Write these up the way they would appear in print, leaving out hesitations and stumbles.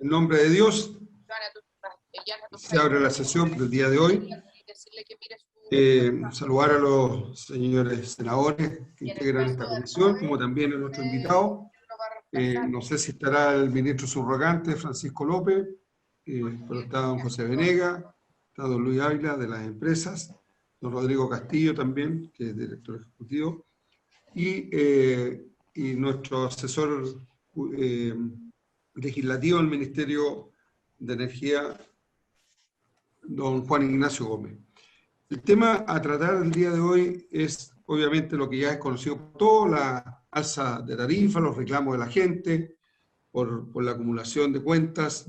En nombre de Dios, se abre la sesión del día de hoy. Saludar a los señores senadores que integran esta comisión, como también a nuestro invitado. No sé si estará el ministro subrogante, Francisco López, pero está don José Venega, está don Luis Ávila de las empresas, don Rodrigo Castillo también, que es director ejecutivo, y nuestro asesor legislativo del Ministerio de Energía, don Juan Ignacio Gómez. El tema a tratar el día de hoy es obviamente lo que ya es conocido por todos, la alza de tarifa, los reclamos de la gente, por la acumulación de cuentas,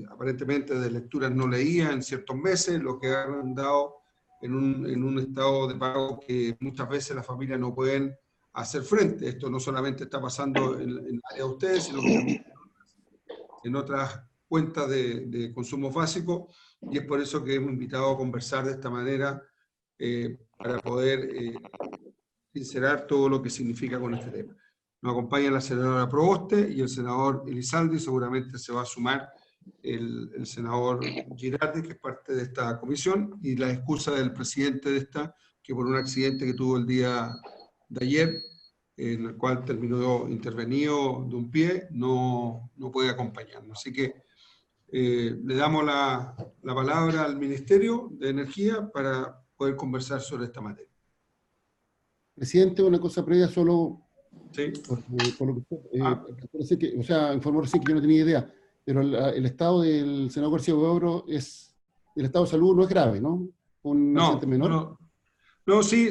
aparentemente de lecturas no leídas en ciertos meses, lo que han dado en un estado de pago que muchas veces las familias no pueden hacer frente. Esto no solamente está pasando en el área de ustedes, sino que también en otras cuentas de consumo básico, y es por eso que hemos invitado a conversar de esta manera para poder sincerar todo lo que significa con este tema. Nos acompaña la senadora Proboste y el senador Elizalde, y seguramente se va a sumar el senador Girardi, que es parte de esta comisión, y la excusa del presidente de esta, que por un accidente que tuvo el día de ayer, en el cual terminó intervenido de un pie, no puede acompañarnos. Así que le damos la palabra al Ministerio de Energía para poder conversar sobre esta materia. Presidente, una cosa previa solo, ¿Sí? por lo que parece que, o sea, informó recién que yo no tenía idea, pero el estado del senador García Huidobro es, el estado de salud no es grave, ¿no? Un accidente menor. No, sí,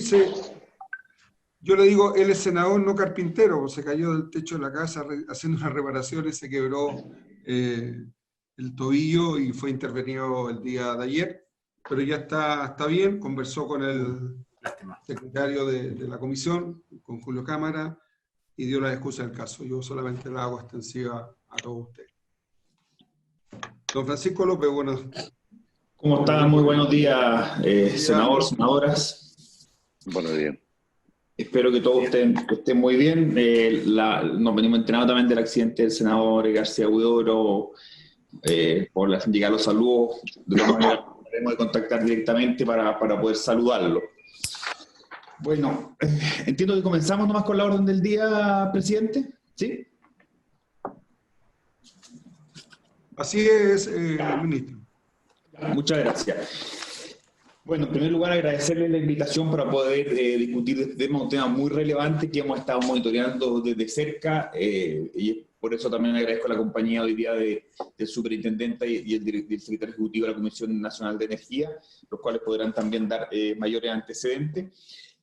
yo le digo, él es senador, no carpintero, se cayó del techo de la casa haciendo unas reparaciones, se quebró el tobillo y fue intervenido el día de ayer, pero ya está bien, conversó con el secretario de la comisión, con Julio Cámara, y dio la excusa del caso. Yo solamente la hago extensiva a todos ustedes. Don Francisco López, bueno. ¿Cómo están? Muy buenos días, senador, senadoras. Buenos días. Espero que todos estén muy bien. Nos venimos entrenando también del accidente del senador García Huidobro, por llegar los saludos. De todas maneras, tenemos que contactar directamente para poder saludarlo. Bueno, entiendo que comenzamos nomás con la orden del día, presidente. ¿Sí? Así es, ministro. Muchas gracias. Bueno, en primer lugar, agradecerle la invitación para poder discutir este tema, un tema muy relevante que hemos estado monitoreando desde cerca, y por eso también agradezco la compañía hoy día del superintendente y el secretario ejecutivo de la Comisión Nacional de Energía, los cuales podrán también dar mayores antecedentes.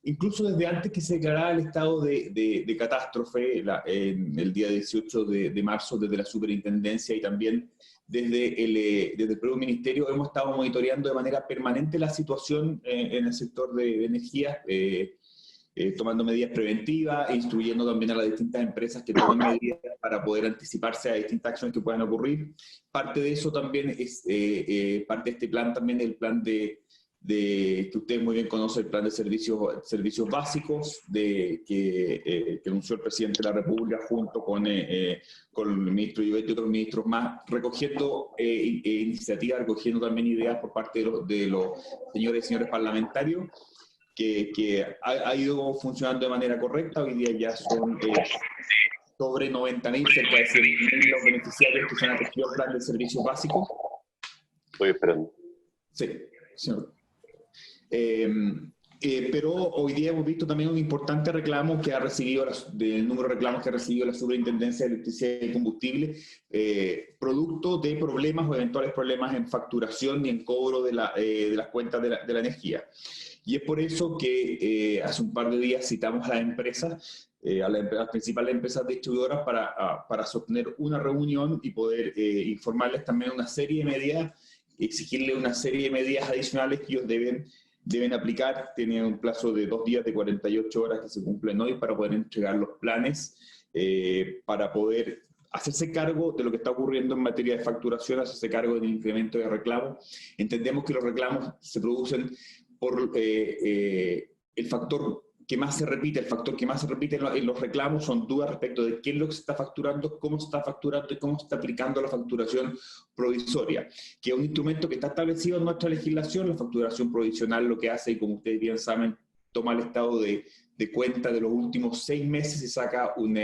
Incluso desde antes que se declarara el estado de catástrofe, el día 18 de marzo, desde la superintendencia y también desde el propio ministerio, hemos estado monitoreando de manera permanente la situación en el sector de energía, tomando medidas preventivas e instruyendo también a las distintas empresas que tomen medidas para poder anticiparse a distintas acciones que puedan ocurrir. Parte de eso también es, parte de este plan también es el plan que ustedes muy bien conocen, el plan de servicios básicos que anunció el presidente de la República junto con el ministro Ibeto y otros ministros más, recogiendo iniciativas, recogiendo también ideas por parte de los señores y señores parlamentarios, que ha ido funcionando de manera correcta. Hoy día ya son sobre 90.000, cerca de 100.000 los beneficiarios que se han acogido al plan de servicios básicos. Estoy esperando. Sí, señor. Pero hoy día hemos visto también un importante reclamo que ha recibido, del número de reclamos que ha recibido la Superintendencia de Electricidad y Combustible, producto de problemas o eventuales problemas en facturación y en cobro de las cuentas de la energía. Y es por eso que hace un par de días citamos a las empresas, a las principales empresas distribuidoras para sostener una reunión y poder informarles también una serie de medidas, exigirles una serie de medidas adicionales que ellos deben aplicar. Tienen un plazo de 2 días de 48 horas que se cumplen hoy para poder entregar los planes, para poder hacerse cargo de lo que está ocurriendo en materia de facturación, hacerse cargo del incremento de reclamos. Entendemos que los reclamos se producen por el factor que más se repite, el factor que más se repite en los reclamos son dudas respecto de qué es lo que se está facturando, cómo se está facturando y cómo se está aplicando la facturación provisoria, que es un instrumento que está establecido en nuestra legislación. La facturación provisional lo que hace, y como ustedes bien saben, toma el estado de cuenta de los últimos 6 meses y saca un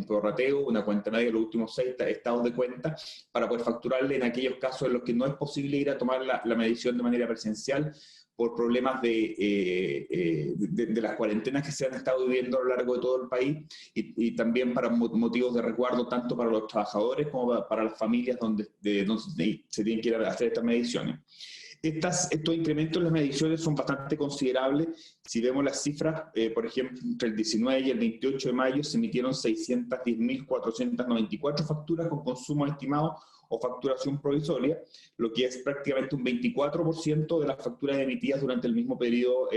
prorrateo, una cuenta media de los últimos 6 estados de cuenta para poder facturarle en aquellos casos en los que no es posible ir a tomar la medición de manera presencial por problemas de las cuarentenas que se han estado viviendo a lo largo de todo el país, y también para motivos de resguardo tanto para los trabajadores como para las familias donde se tienen que ir a hacer estas mediciones. Estos incrementos en las mediciones son bastante considerables. Si vemos las cifras, por ejemplo, entre el 19 y el 28 de mayo se emitieron 610.494 facturas con consumo estimado o facturación provisoria, lo que es prácticamente un 24% de las facturas emitidas durante el mismo periodo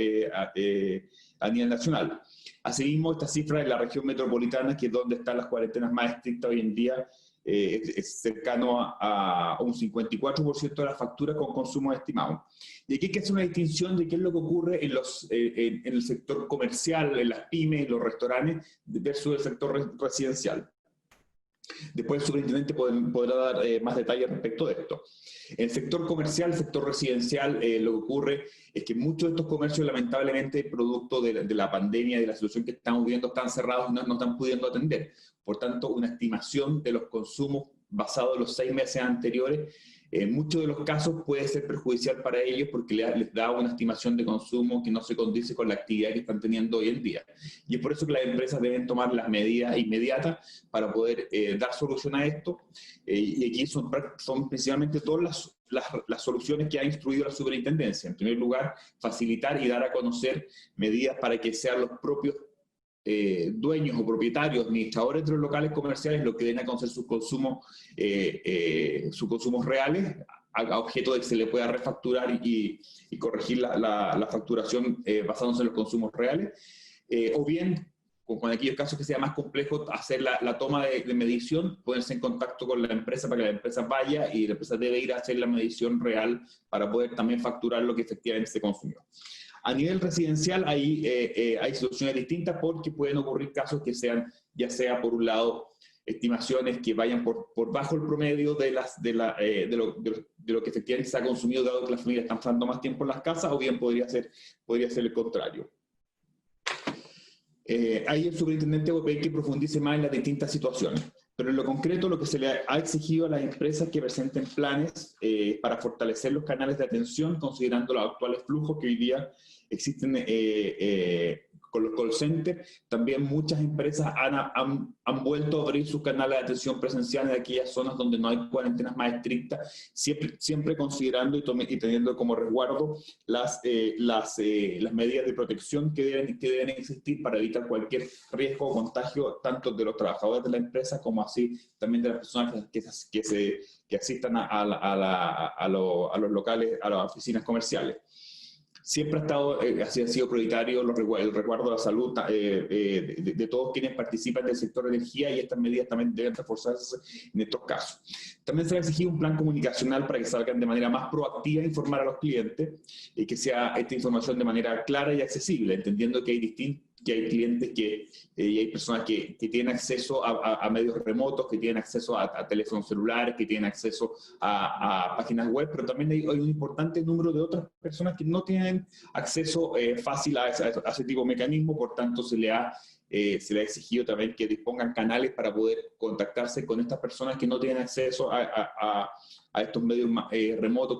a nivel nacional. Asimismo, esta cifra en la región metropolitana, que es donde están las cuarentenas más estrictas hoy en día, es cercano a un 54% de las facturas con consumo estimado. Y aquí hay que hacer una distinción de qué es lo que ocurre en el sector comercial, en las pymes, en los restaurantes, versus el sector residencial. Después el superintendente podrá dar más detalles respecto de esto. En el sector comercial, el sector residencial, lo que ocurre es que muchos de estos comercios, lamentablemente, producto de la pandemia, de la situación que estamos viviendo, están cerrados y no están pudiendo atender. Por tanto, una estimación de los consumos basado en los 6 meses anteriores, en muchos de los casos puede ser perjudicial para ellos porque les da una estimación de consumo que no se condice con la actividad que están teniendo hoy en día. Y es por eso que las empresas deben tomar las medidas inmediatas para poder dar solución a esto. Y aquí son principalmente todas las soluciones que ha instruido la superintendencia. En primer lugar, facilitar y dar a conocer medidas para que sean los propios dueños o propietarios, administradores de los locales comerciales, los que den a conocer sus consumos reales, a objeto de que se le pueda refacturar y corregir la facturación basándose en los consumos reales, o bien, con aquellos casos que sea más complejo, hacer la toma de medición, ponerse en contacto con la empresa para que la empresa vaya, y la empresa debe ir a hacer la medición real para poder también facturar lo que efectivamente se consumió. A nivel residencial hay situaciones distintas porque pueden ocurrir casos que sean, ya sea por un lado, estimaciones que vayan por bajo el promedio de lo que efectivamente se ha consumido, dado que las familias están pasando más tiempo en las casas, o bien podría ser el contrario. Ahí el superintendente va a pedir que profundice más en las distintas situaciones. Pero en lo concreto, lo que se le ha exigido a las empresas que presenten planes para fortalecer los canales de atención, considerando los actuales flujos que hoy día existen con los call centers. También muchas empresas han vuelto a abrir sus canales de atención presencial en aquellas zonas donde no hay cuarentenas más estrictas, siempre considerando y teniendo como resguardo las medidas de protección que deben existir para evitar cualquier riesgo o contagio, tanto de los trabajadores de la empresa como así también de las personas que asistan a los locales, a las oficinas comerciales. Siempre ha sido prioritario el resguardo de la salud de todos quienes participan del sector de energía, y estas medidas también deben reforzarse en estos casos. También se ha exigido un plan comunicacional para que salgan de manera más proactiva a informar a los clientes, y que sea esta información de manera clara y accesible, entendiendo que hay clientes y hay personas que tienen acceso a medios remotos, que tienen acceso a teléfonos celulares, que tienen acceso a páginas web, pero también hay un importante número de otras personas que no tienen acceso fácil a ese tipo de mecanismo. Por tanto, se le ha exigido también que dispongan canales para poder contactarse con estas personas que no tienen acceso a estos medios remotos,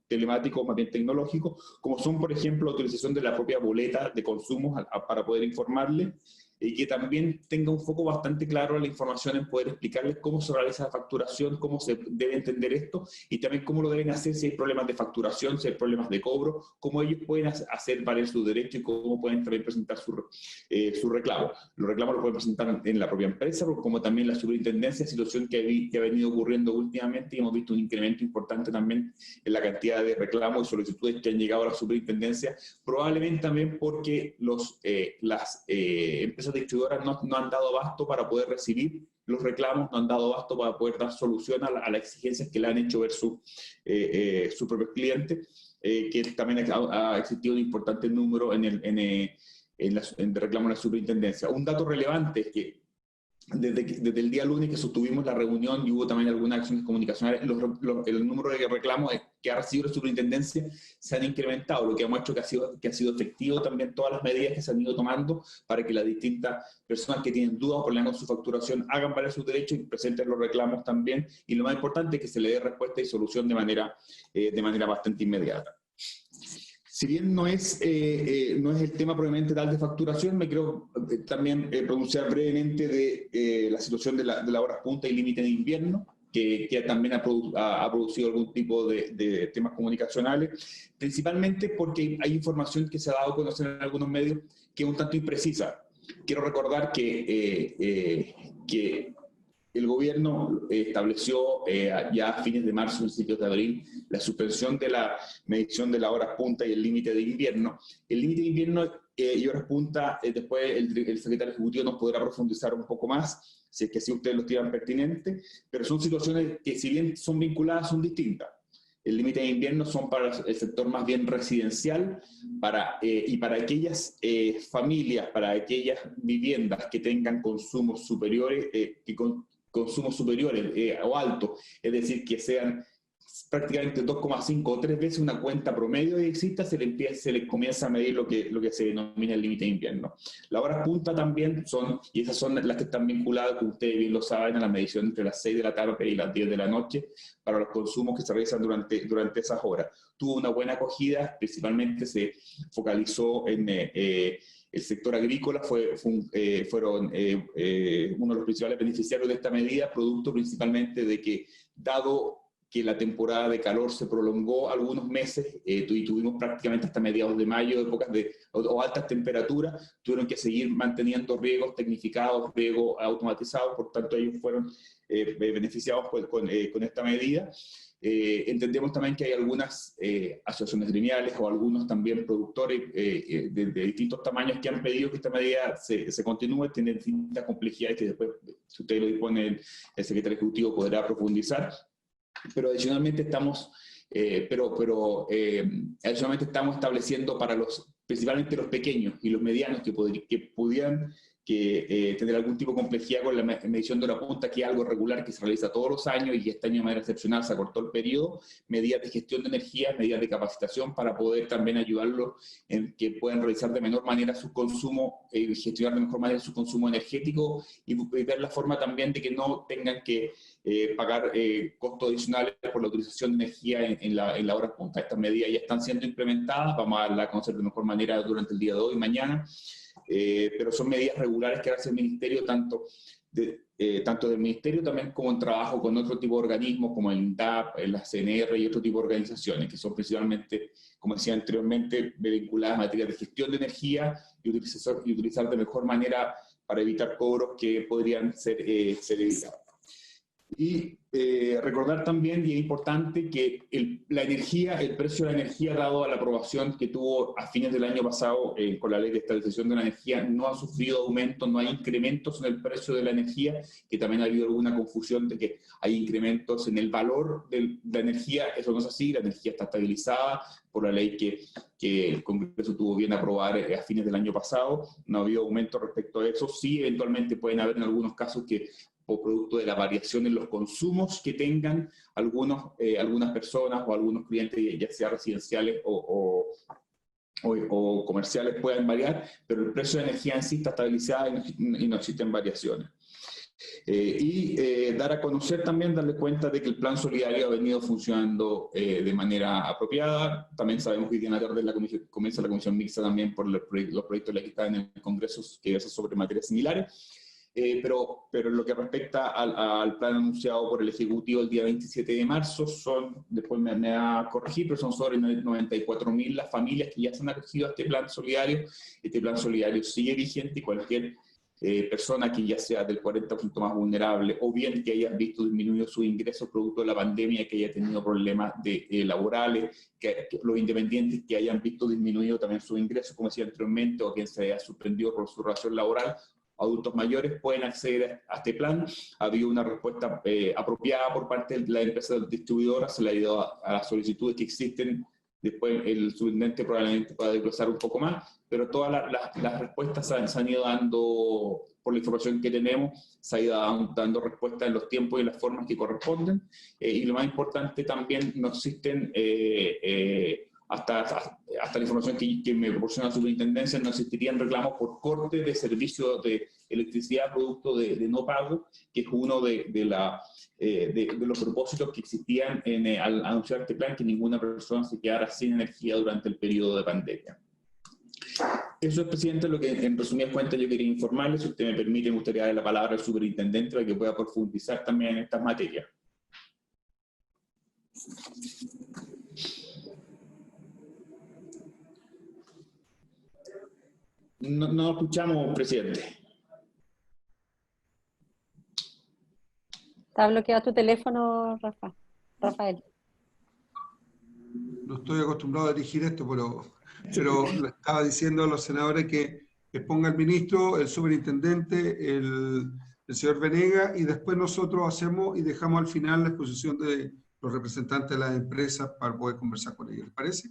telemáticos, más bien tecnológicos, como son, por ejemplo, la utilización de la propia boleta de consumo para poder informarle, y que también tenga un foco bastante claro en la información, en poder explicarles cómo se realiza la facturación, cómo se debe entender esto, y también cómo lo deben hacer si hay problemas de facturación, si hay problemas de cobro, cómo ellos pueden hacer valer sus derechos y cómo pueden también presentar su reclamo. Los reclamos los pueden presentar en la propia empresa, como también la superintendencia, situación que ha venido ocurriendo últimamente, y hemos visto un incremento importante también en la cantidad de reclamos y solicitudes que han llegado a la superintendencia, probablemente también porque las empresas distribuidoras no han dado abasto para poder recibir los reclamos, no han dado abasto para poder dar solución a las exigencias que le han hecho ver sus propios clientes, que también ha existido un importante número en en reclamo en la superintendencia. Un dato relevante es que desde el día lunes que sostuvimos la reunión y hubo también algunas acciones comunicacionales, el número de reclamos que ha recibido la superintendencia se han incrementado, lo que ha hecho que ha sido efectivo también todas las medidas que se han ido tomando para que las distintas personas que tienen dudas o problemas con su facturación hagan valer sus derechos y presenten los reclamos también. Y lo más importante es que se le dé respuesta y solución de manera bastante inmediata. Si bien no es el tema probablemente tal de facturación, me quiero también pronunciar brevemente de la situación de la hora punta y límite de invierno, que también ha producido algún tipo de temas comunicacionales, principalmente porque hay información que se ha dado a conocer en algunos medios que es un tanto imprecisa. Quiero recordar que el gobierno estableció ya a fines de marzo, principios de abril, la suspensión de la medición de las horas punta y el límite de invierno. El límite de invierno y horas punta, después el secretario ejecutivo nos podrá profundizar un poco más, si es que así ustedes lo estiman pertinente, pero son situaciones que, si bien son vinculadas, son distintas. El límite de invierno son para el sector más bien residencial y para aquellas familias, para aquellas viviendas que tengan consumos superiores, consumos superiores o altos, es decir, que sean prácticamente 2,5 o 3 veces una cuenta promedio de exista, se le comienza a medir lo que se denomina el límite de invierno. Las horas punta también son, y esas son las que están vinculadas, como ustedes bien lo saben, a la medición entre las 6 de la tarde y las 10 de la noche, para los consumos que se realizan durante esas horas. Tuvo una buena acogida, principalmente se focalizó en el sector agrícola, fueron uno de los principales beneficiarios de esta medida, producto principalmente de que, dado que la temporada de calor se prolongó algunos meses y tuvimos prácticamente hasta mediados de mayo épocas o altas temperaturas, tuvieron que seguir manteniendo riegos tecnificados, riegos automatizados, por tanto ellos fueron beneficiados con esta medida. Entendemos también que hay algunas asociaciones gremiales o algunos también productores de distintos tamaños que han pedido que esta medida se continúe, tiene distintas complejidades que después, si usted lo dispone, el secretario ejecutivo podrá profundizar. Pero adicionalmente estamos estamos estableciendo para principalmente los pequeños y los medianos que pudieran tener algún tipo de complejidad con la medición de hora punta, que es algo regular que se realiza todos los años y este año de manera excepcional se acortó el periodo, medidas de gestión de energía, medidas de capacitación para poder también ayudarlos en que puedan realizar de menor manera su consumo, gestionar de mejor manera su consumo energético y ver la forma también de que no tengan que pagar costos adicionales por la utilización de energía en la hora punta. Estas medidas ya están siendo implementadas, vamos a darlas a conocer de mejor manera durante el día de hoy y mañana. Pero son medidas regulares que hace el Ministerio, tanto del Ministerio también como en trabajo con otro tipo de organismos como el INDAP, la CNR y otro tipo de organizaciones que son principalmente, como decía anteriormente, vinculadas a materias de gestión de energía y utilizar de mejor manera para evitar cobros que podrían ser evitados. Y recordar también, y es importante, que el precio de la energía, dado a la aprobación que tuvo a fines del año pasado con la Ley de Estabilización de la Energía, no ha sufrido aumento, no hay incrementos en el precio de la energía, que también ha habido alguna confusión de que hay incrementos en el valor de la energía. Eso no es así, la energía está estabilizada por la ley que el Congreso tuvo bien aprobar a fines del año pasado. No ha habido aumento respecto a eso. Sí, eventualmente pueden haber en algunos casos que, o producto de la variación en los consumos que tengan algunas personas o algunos clientes, ya sea residenciales o comerciales, puedan variar, pero el precio de energía en sí está estabilizado y no existen variaciones. Dar a conocer también, darle cuenta de que el plan solidario ha venido funcionando de manera apropiada. También sabemos que hoy día en la tarde comienza la comisión mixta también por los proyectos de ley que están en el Congreso que versan sobre materias similares. Pero lo que respecta al plan anunciado por el Ejecutivo el día 27 de marzo, después me va a corregir, pero son sobre 94.000 las familias que ya se han acogido a este plan solidario. Este plan solidario sigue vigente y cualquier persona que ya sea del 40% más vulnerable o bien que haya visto disminuido sus ingresos producto de la pandemia, que haya tenido problemas laborales, que los independientes que hayan visto disminuido también sus ingresos, como decía anteriormente, o quien se haya suspendido por su relación laboral, adultos mayores pueden acceder a este plan. Ha habido una respuesta apropiada por parte de la empresa distribuidora, se le ha ido a las solicitudes que existen después el subintendente probablemente pueda desglosar un poco más, pero todas las respuestas se han ido dando, por la información que tenemos, se ha ido dando respuestas en los tiempos y las formas que corresponden, y lo más importante también, no existen, hasta la información que me proporciona la superintendencia, no existirían reclamos por corte de servicio de electricidad producto de no pago, que es uno de los propósitos que existían al anunciar este plan, que ninguna persona se quedara sin energía durante el periodo de pandemia. Eso es, presidente, lo que en resumidas cuentas yo quería informarle. Si usted me permite, me gustaría darle la palabra al superintendente para que pueda profundizar también en estas materias. No escuchamos, presidente. Está bloqueado tu teléfono, Rafael. No estoy acostumbrado a dirigir esto, pero le estaba diciendo a los senadores que exponga el ministro, el superintendente, el señor Venega, y después nosotros hacemos y dejamos al final la exposición de los representantes de las empresas para poder conversar con ellos. ¿Les parece?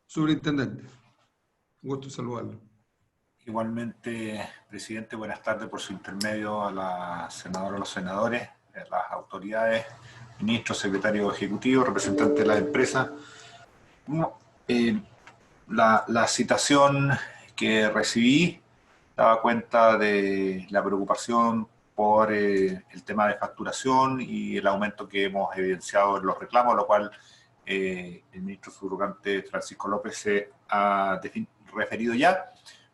Superintendente, un gusto saludarlo. Igualmente, presidente, buenas tardes por su intermedio a la senadora, a los senadores, a las autoridades, ministros, secretario ejecutivo, representantes de la empresa. La citación que recibí daba cuenta de la preocupación por el tema de facturación y el aumento que hemos evidenciado en los reclamos, lo cual el ministro subrogante Francisco López se ha referido ya.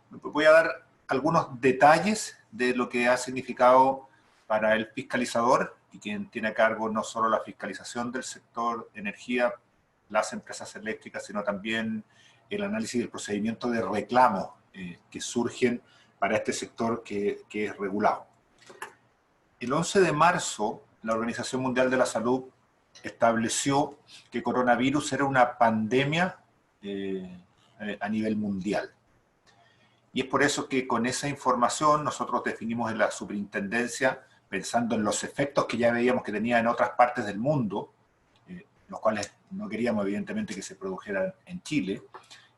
Voy a dar algunos detalles de lo que ha significado para el fiscalizador y quien tiene a cargo no solo la fiscalización del sector energía, las empresas eléctricas, sino también el análisis del procedimiento de reclamo que surgen para este sector que es regulado. El 11 de marzo, la Organización Mundial de la Salud estableció que coronavirus era una pandemia a nivel mundial. Y es por eso que con esa información nosotros definimos en la superintendencia, pensando en los efectos que ya veíamos que tenía en otras partes del mundo, los cuales no queríamos evidentemente que se produjeran en Chile,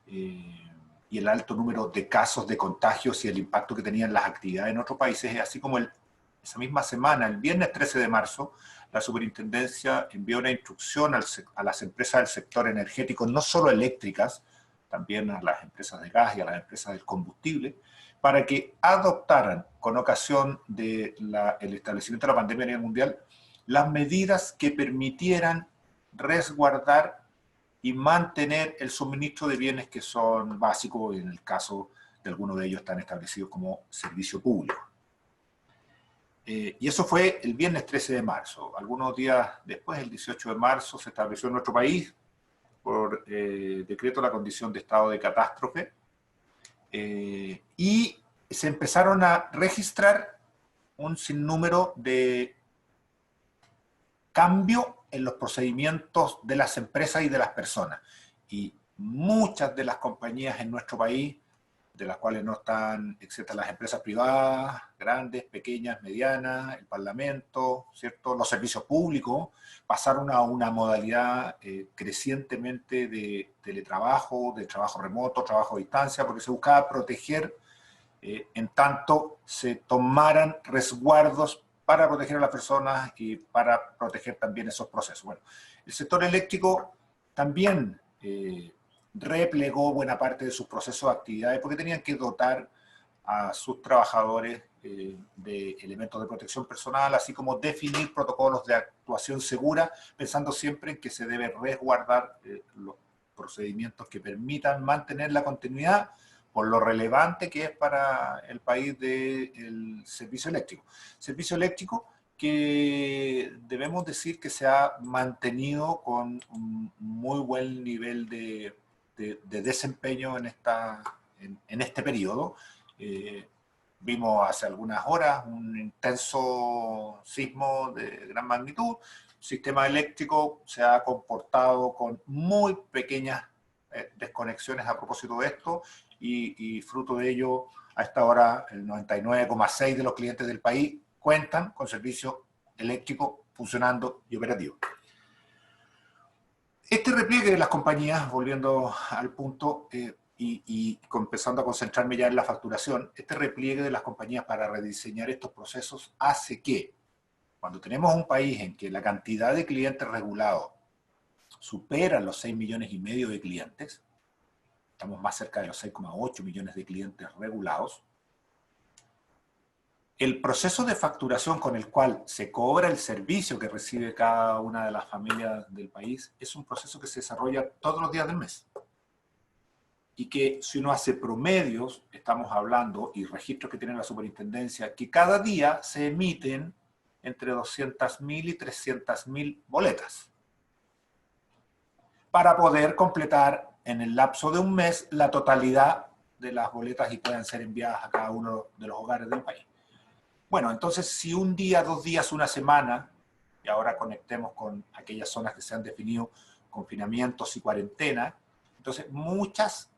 y el alto número de casos de contagios y el impacto que tenían las actividades en otros países, así como esa misma semana, el viernes 13 de marzo, la superintendencia envió una instrucción a las empresas del sector energético, no solo eléctricas, también a las empresas de gas y a las empresas del combustible, para que adoptaran, con ocasión del establecimiento de la pandemia a nivel mundial, las medidas que permitieran resguardar y mantener el suministro de bienes que son básicos, y en el caso de algunos de ellos están establecidos como servicio público. Y eso fue el viernes 13 de marzo. Algunos días después, el 18 de marzo, se estableció en nuestro país, por decreto, la condición de estado de catástrofe, y se empezaron a registrar un sinnúmero de cambio en los procedimientos de las empresas y de las personas. Y muchas de las compañías en nuestro país, de las cuales no están exceptas las empresas privadas, grandes, pequeñas, medianas, el Parlamento, ¿cierto? Los servicios públicos, pasaron a una modalidad crecientemente de teletrabajo, de trabajo remoto, trabajo a distancia, porque se buscaba proteger, en tanto se tomaran resguardos para proteger a las personas y para proteger también esos procesos. Bueno, el sector eléctrico también replegó buena parte de sus procesos de actividades porque tenían que dotar a sus trabajadores de elementos de protección personal, así como definir protocolos de actuación segura, pensando siempre en que se debe resguardar los procedimientos que permitan mantener la continuidad por lo relevante que es para el país del servicio eléctrico. Servicio eléctrico que debemos decir que se ha mantenido con un muy buen nivel de desempeño en este periodo. Vimos hace algunas horas un intenso sismo de gran magnitud. El sistema eléctrico se ha comportado con muy pequeñas desconexiones a propósito de esto, y fruto de ello, a esta hora, el 99,6% de los clientes del país cuentan con servicio eléctrico funcionando y operativo. Este repliegue de las compañías, volviendo al punto, y empezando a concentrarme ya en la facturación, este repliegue de las compañías para rediseñar estos procesos hace que, cuando tenemos un país en que la cantidad de clientes regulados supera los 6,5 millones de clientes, estamos más cerca de los 6,8 millones de clientes regulados, el proceso de facturación con el cual se cobra el servicio que recibe cada una de las familias del país es un proceso que se desarrolla todos los días del mes. Y que si uno hace promedios, estamos hablando, y registros que tiene la superintendencia, que cada día se emiten entre 200.000 y 300.000 boletas para poder completar en el lapso de un mes la totalidad de las boletas y puedan ser enviadas a cada uno de los hogares del país. Bueno, entonces si un día, 2 días, una semana, y ahora conectemos con aquellas zonas que se han definido confinamientos y cuarentena, entonces muchos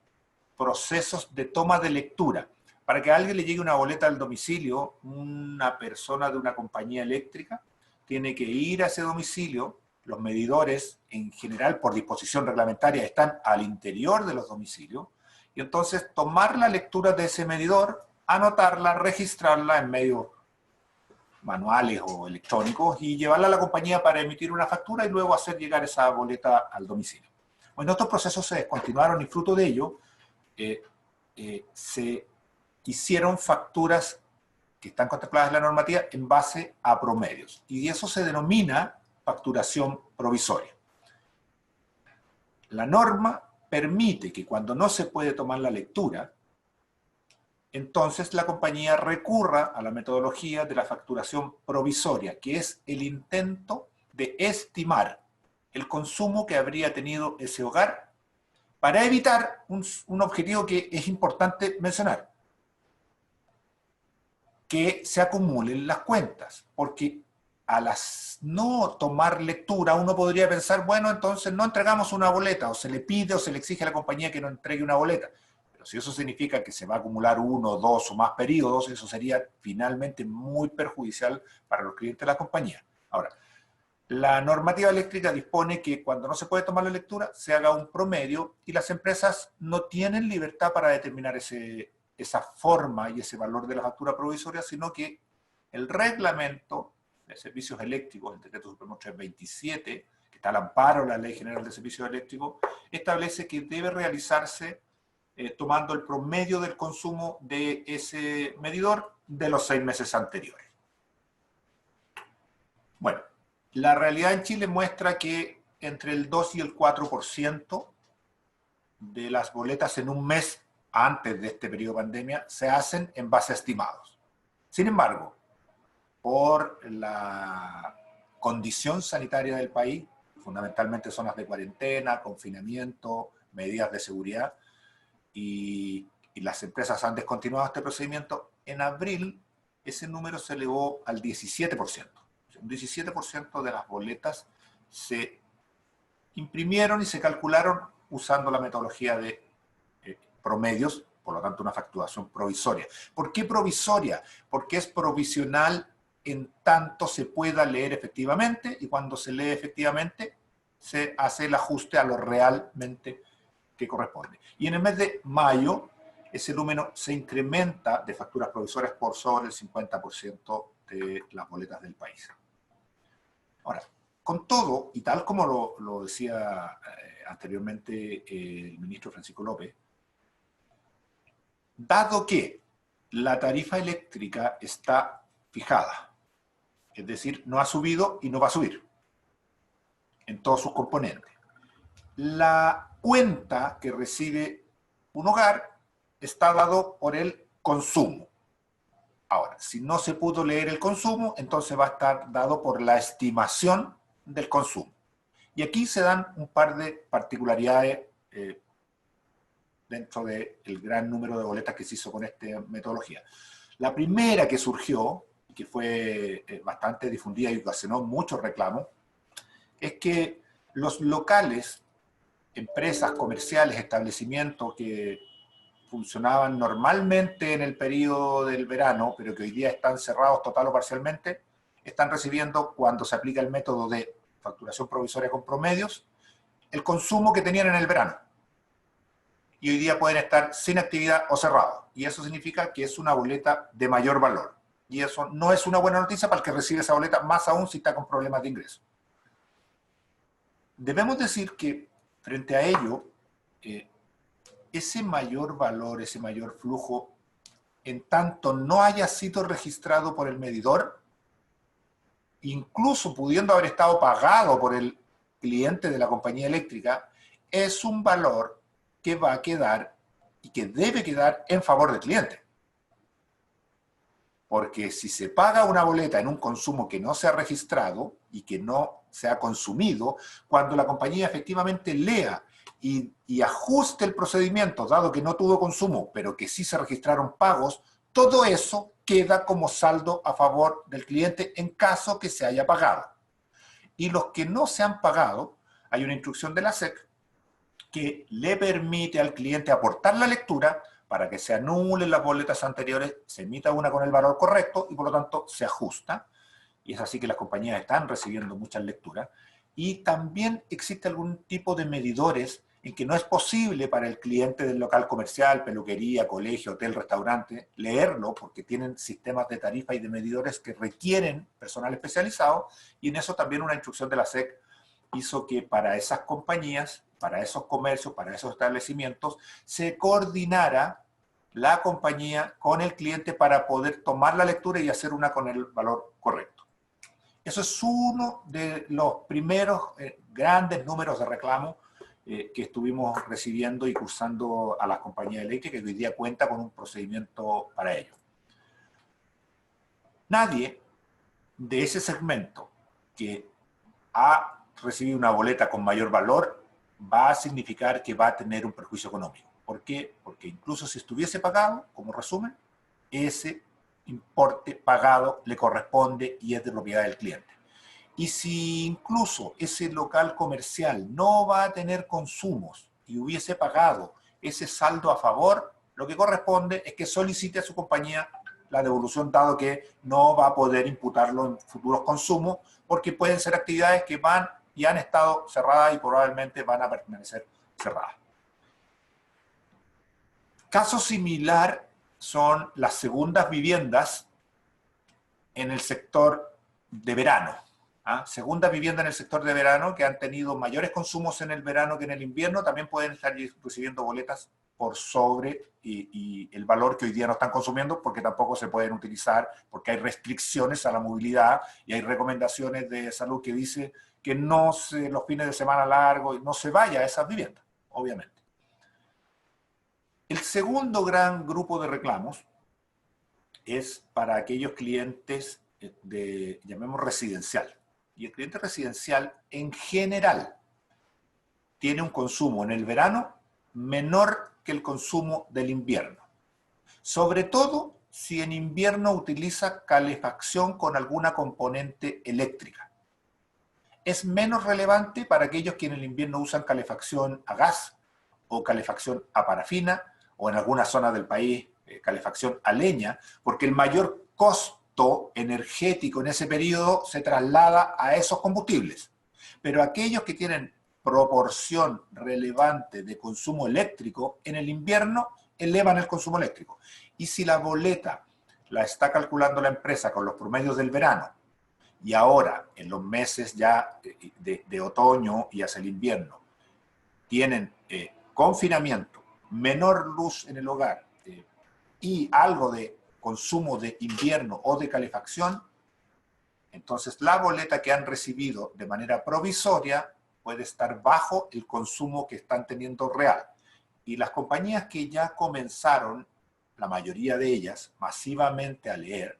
procesos de toma de lectura. Para que a alguien le llegue una boleta al domicilio, una persona de una compañía eléctrica tiene que ir a ese domicilio. Los medidores, en general, por disposición reglamentaria, están al interior de los domicilios, y entonces tomar la lectura de ese medidor, anotarla, registrarla en medios manuales o electrónicos y llevarla a la compañía para emitir una factura y luego hacer llegar esa boleta al domicilio. Bueno, estos procesos se descontinuaron y fruto de ello se hicieron facturas que están contempladas en la normativa en base a promedios, y eso se denomina facturación provisoria. La norma permite que cuando no se puede tomar la lectura, entonces la compañía recurra a la metodología de la facturación provisoria, que es el intento de estimar el consumo que habría tenido ese hogar para evitar un objetivo que es importante mencionar: que se acumulen las cuentas, porque a las no tomar lectura uno podría pensar, bueno, entonces no entregamos una boleta, o se le pide o se le exige a la compañía que no entregue una boleta. Pero si eso significa que se va a acumular 1, 2 o más periodos, eso sería finalmente muy perjudicial para los clientes de la compañía. Ahora, la normativa eléctrica dispone que cuando no se puede tomar la lectura, se haga un promedio, y las empresas no tienen libertad para determinar esa forma y ese valor de la factura provisoria, sino que el reglamento de servicios eléctricos, el decreto supremo 327, que está al amparo de la Ley General de Servicios Eléctricos, establece que debe realizarse tomando el promedio del consumo de ese medidor de los 6 meses anteriores. Bueno, la realidad en Chile muestra que entre el 2 y el 4% de las boletas en un mes antes de este periodo de pandemia se hacen en base a estimados. Sin embargo, por la condición sanitaria del país, fundamentalmente zonas de cuarentena, confinamiento, medidas de seguridad, y las empresas han descontinuado este procedimiento, en abril ese número se elevó al 17%. Un 17% de las boletas se imprimieron y se calcularon usando la metodología de promedios, por lo tanto una facturación provisoria. ¿Por qué provisoria? Porque es provisional en tanto se pueda leer efectivamente, y cuando se lee efectivamente se hace el ajuste a lo realmente que corresponde. Y en el mes de mayo ese número se incrementa de facturas provisorias por sobre el 50% de las boletas del país. Ahora, con todo, y tal como lo decía anteriormente el ministro Francisco López, dado que la tarifa eléctrica está fijada, es decir, no ha subido y no va a subir en todos sus componentes, la cuenta que recibe un hogar está dado por el consumo. Ahora, si no se pudo leer el consumo, entonces va a estar dado por la estimación del consumo. Y aquí se dan un par de particularidades dentro del gran número de boletas que se hizo con esta metodología. La primera que surgió, y que fue bastante difundida y ocasionó muchos reclamos, es que los locales, empresas comerciales, establecimientos que funcionaban normalmente en el periodo del verano, pero que hoy día están cerrados total o parcialmente, están recibiendo, cuando se aplica el método de facturación provisoria con promedios, el consumo que tenían en el verano. Y hoy día pueden estar sin actividad o cerrados. Y eso significa que es una boleta de mayor valor. Y eso no es una buena noticia para el que recibe esa boleta, más aún si está con problemas de ingreso. Debemos decir que frente a ello, ese mayor valor, ese mayor flujo, en tanto no haya sido registrado por el medidor, incluso pudiendo haber estado pagado por el cliente de la compañía eléctrica, es un valor que va a quedar y que debe quedar en favor del cliente. Porque si se paga una boleta en un consumo que no se ha registrado y que no se ha consumido, cuando la compañía efectivamente lea y ajuste el procedimiento, dado que no tuvo consumo, pero que sí se registraron pagos, todo eso queda como saldo a favor del cliente en caso que se haya pagado. Y los que no se han pagado, hay una instrucción de la SEC que le permite al cliente aportar la lectura para que se anulen las boletas anteriores, se emita una con el valor correcto y por lo tanto se ajusta. Y es así que las compañías están recibiendo muchas lecturas. Y también existe algún tipo de medidores en que no es posible para el cliente del local comercial, peluquería, colegio, hotel, restaurante, leerlo porque tienen sistemas de tarifa y de medidores que requieren personal especializado, y en eso también una instrucción de la SEC hizo que para esas compañías, para esos comercios, para esos establecimientos, se coordinara la compañía con el cliente para poder tomar la lectura y hacer una con el valor correcto. Eso es uno de los primeros grandes números de reclamo que estuvimos recibiendo y cursando a las compañías eléctricas, que hoy día cuenta con un procedimiento para ello. Nadie de ese segmento que ha recibido una boleta con mayor valor va a significar que va a tener un perjuicio económico. ¿Por qué? Porque incluso si estuviese pagado, como resumen, ese importe pagado le corresponde y es de propiedad del cliente. Y si incluso ese local comercial no va a tener consumos y hubiese pagado ese saldo a favor, lo que corresponde es que solicite a su compañía la devolución, dado que no va a poder imputarlo en futuros consumos, porque pueden ser actividades que van y han estado cerradas y probablemente van a permanecer cerradas. Caso similar son las segundas viviendas en el sector de verano. Segundas viviendas en el sector de verano que han tenido mayores consumos en el verano que en el invierno, también pueden estar recibiendo boletas por sobre y el valor que hoy día no están consumiendo, porque tampoco se pueden utilizar, porque hay restricciones a la movilidad y hay recomendaciones de salud que dice que no se, los fines de semana largos no se vaya a esas viviendas, obviamente. El segundo gran grupo de reclamos es para aquellos clientes de, llamemos residencial. Y el cliente residencial en general tiene un consumo en el verano menor que el consumo del invierno. Sobre todo si en invierno utiliza calefacción con alguna componente eléctrica. Es menos relevante para aquellos que en el invierno usan calefacción a gas o calefacción a parafina o en algunas zonas del país calefacción a leña, porque el mayor costo energético en ese periodo se traslada a esos combustibles. Pero aquellos que tienen proporción relevante de consumo eléctrico, en el invierno elevan el consumo eléctrico. Y si la boleta la está calculando la empresa con los promedios del verano, y ahora en los meses ya de otoño y hacia el invierno, tienen confinamiento, menor luz en el hogar y algo de consumo de invierno o de calefacción, entonces la boleta que han recibido de manera provisoria puede estar bajo el consumo que están teniendo real. Y las compañías que ya comenzaron, la mayoría de ellas, masivamente a leer,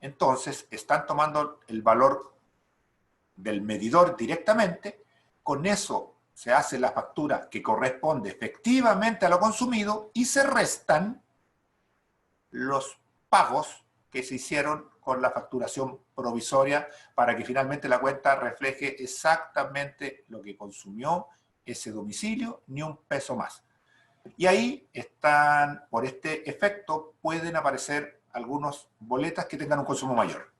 entonces están tomando el valor del medidor directamente, con eso se hace la factura que corresponde efectivamente a lo consumido y se restan los pagos que se hicieron con la facturación provisoria para que finalmente la cuenta refleje exactamente lo que consumió ese domicilio, ni un peso más. Y ahí están, por este efecto, pueden aparecer algunas boletas que tengan un consumo mayor.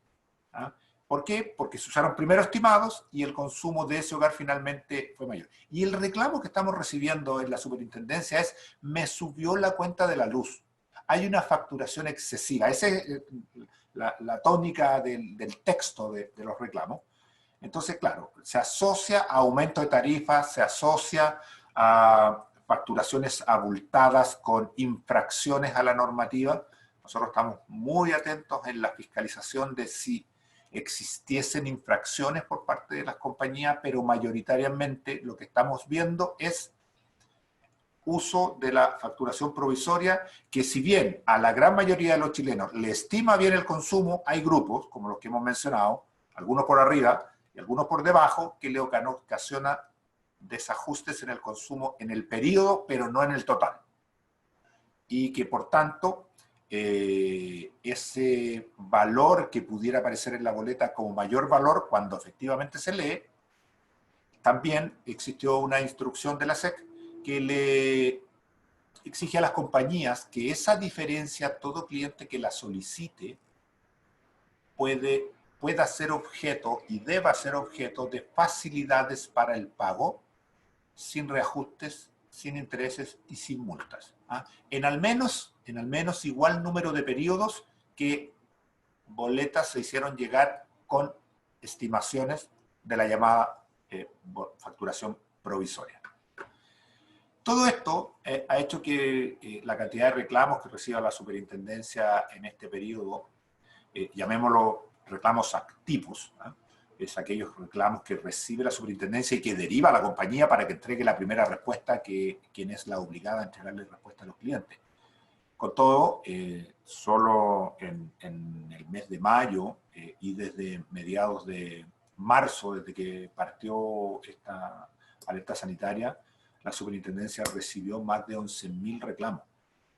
¿Por qué? Porque se usaron primero estimados y el consumo de ese hogar finalmente fue mayor. Y el reclamo que estamos recibiendo en la superintendencia es: me subió la cuenta de la luz. Hay una facturación excesiva. Esa es la tónica del texto de los reclamos. Entonces, claro, se asocia a aumento de tarifas, se asocia a facturaciones abultadas con infracciones a la normativa. Nosotros estamos muy atentos en la fiscalización de si existiesen infracciones por parte de las compañías, pero mayoritariamente lo que estamos viendo es uso de la facturación provisoria, que si bien a la gran mayoría de los chilenos le estima bien el consumo, hay grupos, como los que hemos mencionado, algunos por arriba y algunos por debajo, que le ocasiona desajustes en el consumo en el periodo, pero no en el total. Y que por tanto, ese valor que pudiera aparecer en la boleta como mayor valor, cuando efectivamente se lee, también existió una instrucción de la SEC que le exige a las compañías que esa diferencia, todo cliente que la solicite, pueda ser objeto y deba ser objeto de facilidades para el pago, sin reajustes, sin intereses y sin multas. En al menos igual número de periodos que boletas se hicieron llegar con estimaciones de la llamada facturación provisoria. Todo esto ha hecho que la cantidad de reclamos que reciba la superintendencia en este periodo, llamémoslo reclamos activos, es aquellos reclamos que recibe la superintendencia y que deriva a la compañía para que entregue la primera respuesta, quien es la obligada a entregarle respuesta a los clientes. Con todo, solo en el mes de mayo y desde mediados de marzo, desde que partió esta alerta sanitaria, la superintendencia recibió más de 11.000 reclamos.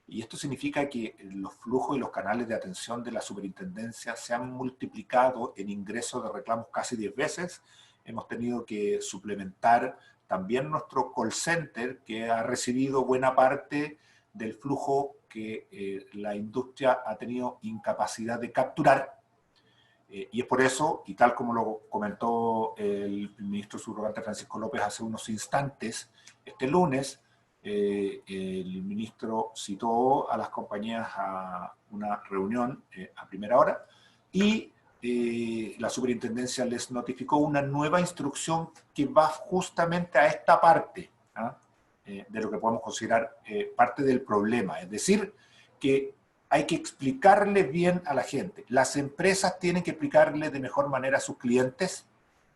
Y esto significa que los flujos y los canales de atención de la superintendencia se han multiplicado en ingresos de reclamos casi 10 veces. Hemos tenido que suplementar también nuestro call center, que ha recibido buena parte del flujo que la industria ha tenido incapacidad de capturar. Y es por eso, y tal como lo comentó el ministro subrogante Francisco López hace unos instantes, este lunes, el ministro citó a las compañías a una reunión a primera hora y la superintendencia les notificó una nueva instrucción que va justamente a esta parte de lo que podemos considerar parte del problema. Es decir, que hay que explicarle bien a la gente. Las empresas tienen que explicarle de mejor manera a sus clientes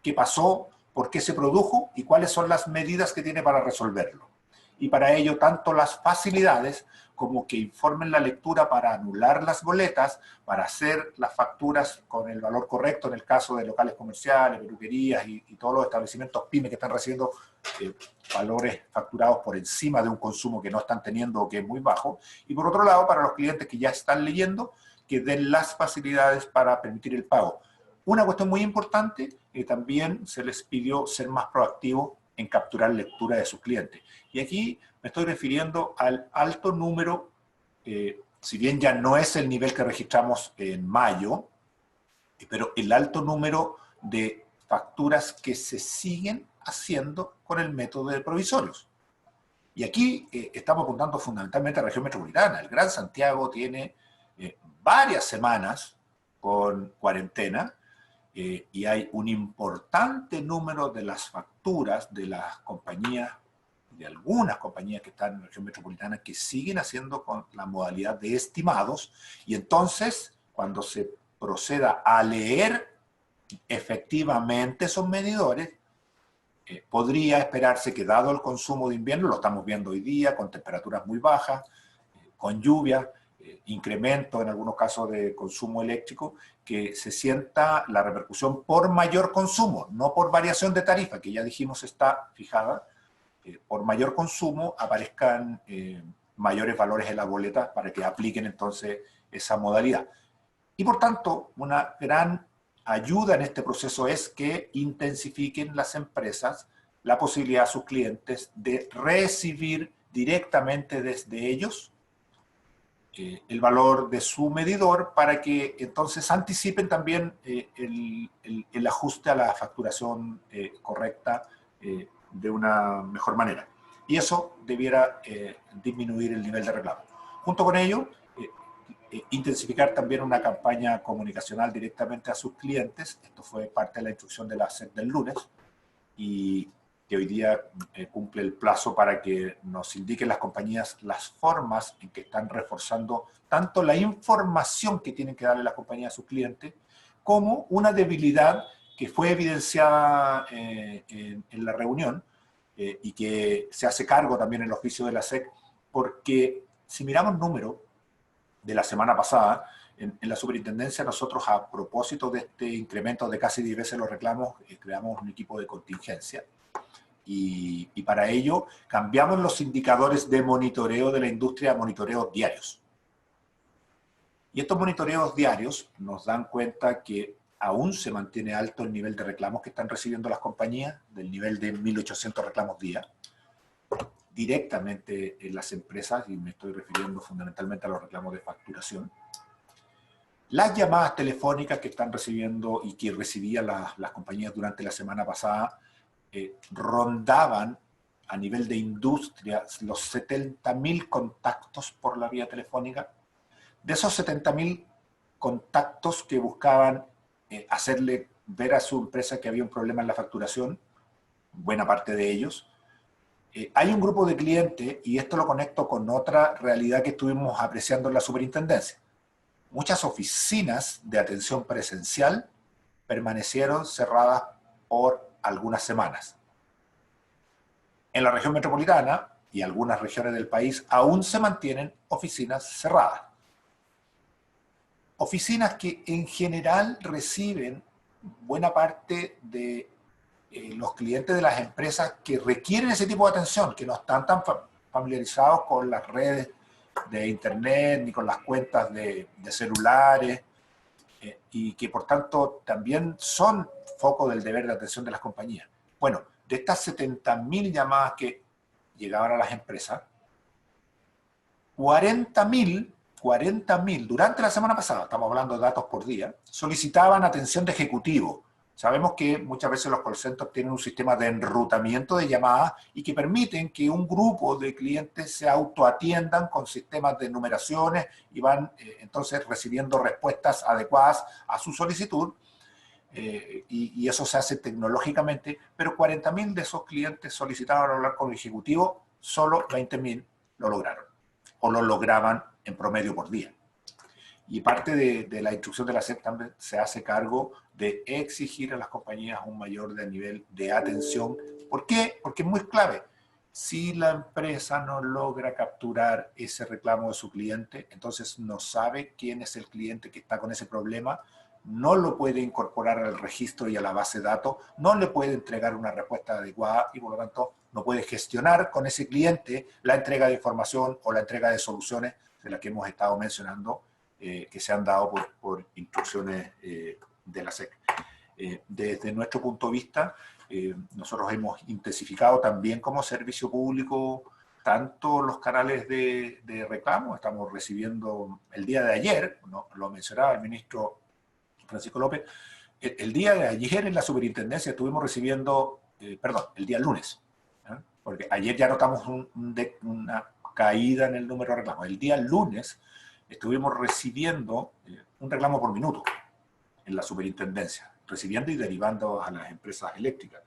qué pasó, por qué se produjo y cuáles son las medidas que tiene para resolverlo. Y para ello, tanto las facilidades como que informen la lectura para anular las boletas, para hacer las facturas con el valor correcto en el caso de locales comerciales, peluquerías y todos los establecimientos pymes que están recibiendo valores facturados por encima de un consumo que no están teniendo o que es muy bajo. Y por otro lado, para los clientes que ya están leyendo, que den las facilidades para permitir el pago. Una cuestión muy importante, también se les pidió ser más proactivos en capturar lectura de sus clientes. Y aquí me estoy refiriendo al alto número, si bien ya no es el nivel que registramos en mayo, pero el alto número de facturas que se siguen haciendo con el método de provisorios. Y aquí estamos apuntando fundamentalmente a la región metropolitana. El Gran Santiago tiene varias semanas con cuarentena, y hay un importante número de las facturas de las compañías, de algunas compañías que están en la región metropolitana, que siguen haciendo con la modalidad de estimados, y entonces, cuando se proceda a leer efectivamente esos medidores, podría esperarse que, dado el consumo de invierno, lo estamos viendo hoy día, con temperaturas muy bajas, con lluvia, incremento en algunos casos de consumo eléctrico, que se sienta la repercusión por mayor consumo, no por variación de tarifa, que ya dijimos está fijada, por mayor consumo aparezcan mayores valores en las boletas para que apliquen entonces esa modalidad. Y por tanto, una gran ayuda en este proceso es que intensifiquen las empresas la posibilidad a sus clientes de recibir directamente desde ellos el valor de su medidor para que entonces anticipen también el ajuste a la facturación correcta de una mejor manera. Y eso debiera disminuir el nivel de reclamo. Junto con ello, intensificar también una campaña comunicacional directamente a sus clientes. Esto fue parte de la instrucción de la SEC del lunes y que hoy día cumple el plazo para que nos indiquen las compañías las formas en que están reforzando tanto la información que tienen que darle las compañías a sus clientes, como una debilidad que fue evidenciada en la reunión y que se hace cargo también en el oficio de la SEC, porque si miramos números de la semana pasada, en la superintendencia nosotros, a propósito de este incremento de casi 10 veces los reclamos, creamos un equipo de contingencia. Y para ello cambiamos los indicadores de monitoreo de la industria a monitoreos diarios. Y estos monitoreos diarios nos dan cuenta que aún se mantiene alto el nivel de reclamos que están recibiendo las compañías, del nivel de 1.800 reclamos día, directamente en las empresas, y me estoy refiriendo fundamentalmente a los reclamos de facturación. Las llamadas telefónicas que están recibiendo y que recibían las compañías durante la semana pasada, rondaban a nivel de industria los 70.000 contactos por la vía telefónica. De esos 70.000 contactos que buscaban hacerle ver a su empresa que había un problema en la facturación, buena parte de ellos, hay un grupo de clientes, y esto lo conecto con otra realidad que estuvimos apreciando en la superintendencia. Muchas oficinas de atención presencial permanecieron cerradas por algunas semanas. En la región metropolitana y algunas regiones del país aún se mantienen oficinas cerradas. Oficinas que en general reciben buena parte de los clientes de las empresas que requieren ese tipo de atención, que no están tan familiarizados con las redes de internet ni con las cuentas de celulares, y que por tanto también son foco del deber de atención de las compañías. Bueno, de estas 70.000 llamadas que llegaban a las empresas, 40.000 durante la semana pasada, estamos hablando de datos por día, solicitaban atención de ejecutivo. Sabemos que muchas veces los call centers tienen un sistema de enrutamiento de llamadas y que permiten que un grupo de clientes se autoatiendan con sistemas de numeraciones y van entonces recibiendo respuestas adecuadas a su solicitud, y eso se hace tecnológicamente, pero 40.000 de esos clientes solicitaban hablar con el ejecutivo, solo 20.000 lo lograron, o lo lograban en promedio por día. Y parte de la instrucción de la SEC también se hace cargo de exigir a las compañías un mayor nivel de atención. ¿Por qué? Porque es muy clave. Si la empresa no logra capturar ese reclamo de su cliente, entonces no sabe quién es el cliente que está con ese problema, no lo puede incorporar al registro y a la base de datos, no le puede entregar una respuesta adecuada y por lo tanto no puede gestionar con ese cliente la entrega de información o la entrega de soluciones de las que hemos estado mencionando, que se han dado por instrucciones de la SEC. Desde nuestro punto de vista, nosotros hemos intensificado también como servicio público tanto los canales de reclamo. Estamos recibiendo el día de ayer, ¿no? Lo mencionaba el ministro Francisco López, el día de ayer en la superintendencia estuvimos recibiendo, el día lunes, ¿eh? Porque ayer ya notamos una caída en el número de reclamos. El día lunes estuvimos recibiendo un reclamo por minuto en la superintendencia, recibiendo y derivando a las empresas eléctricas.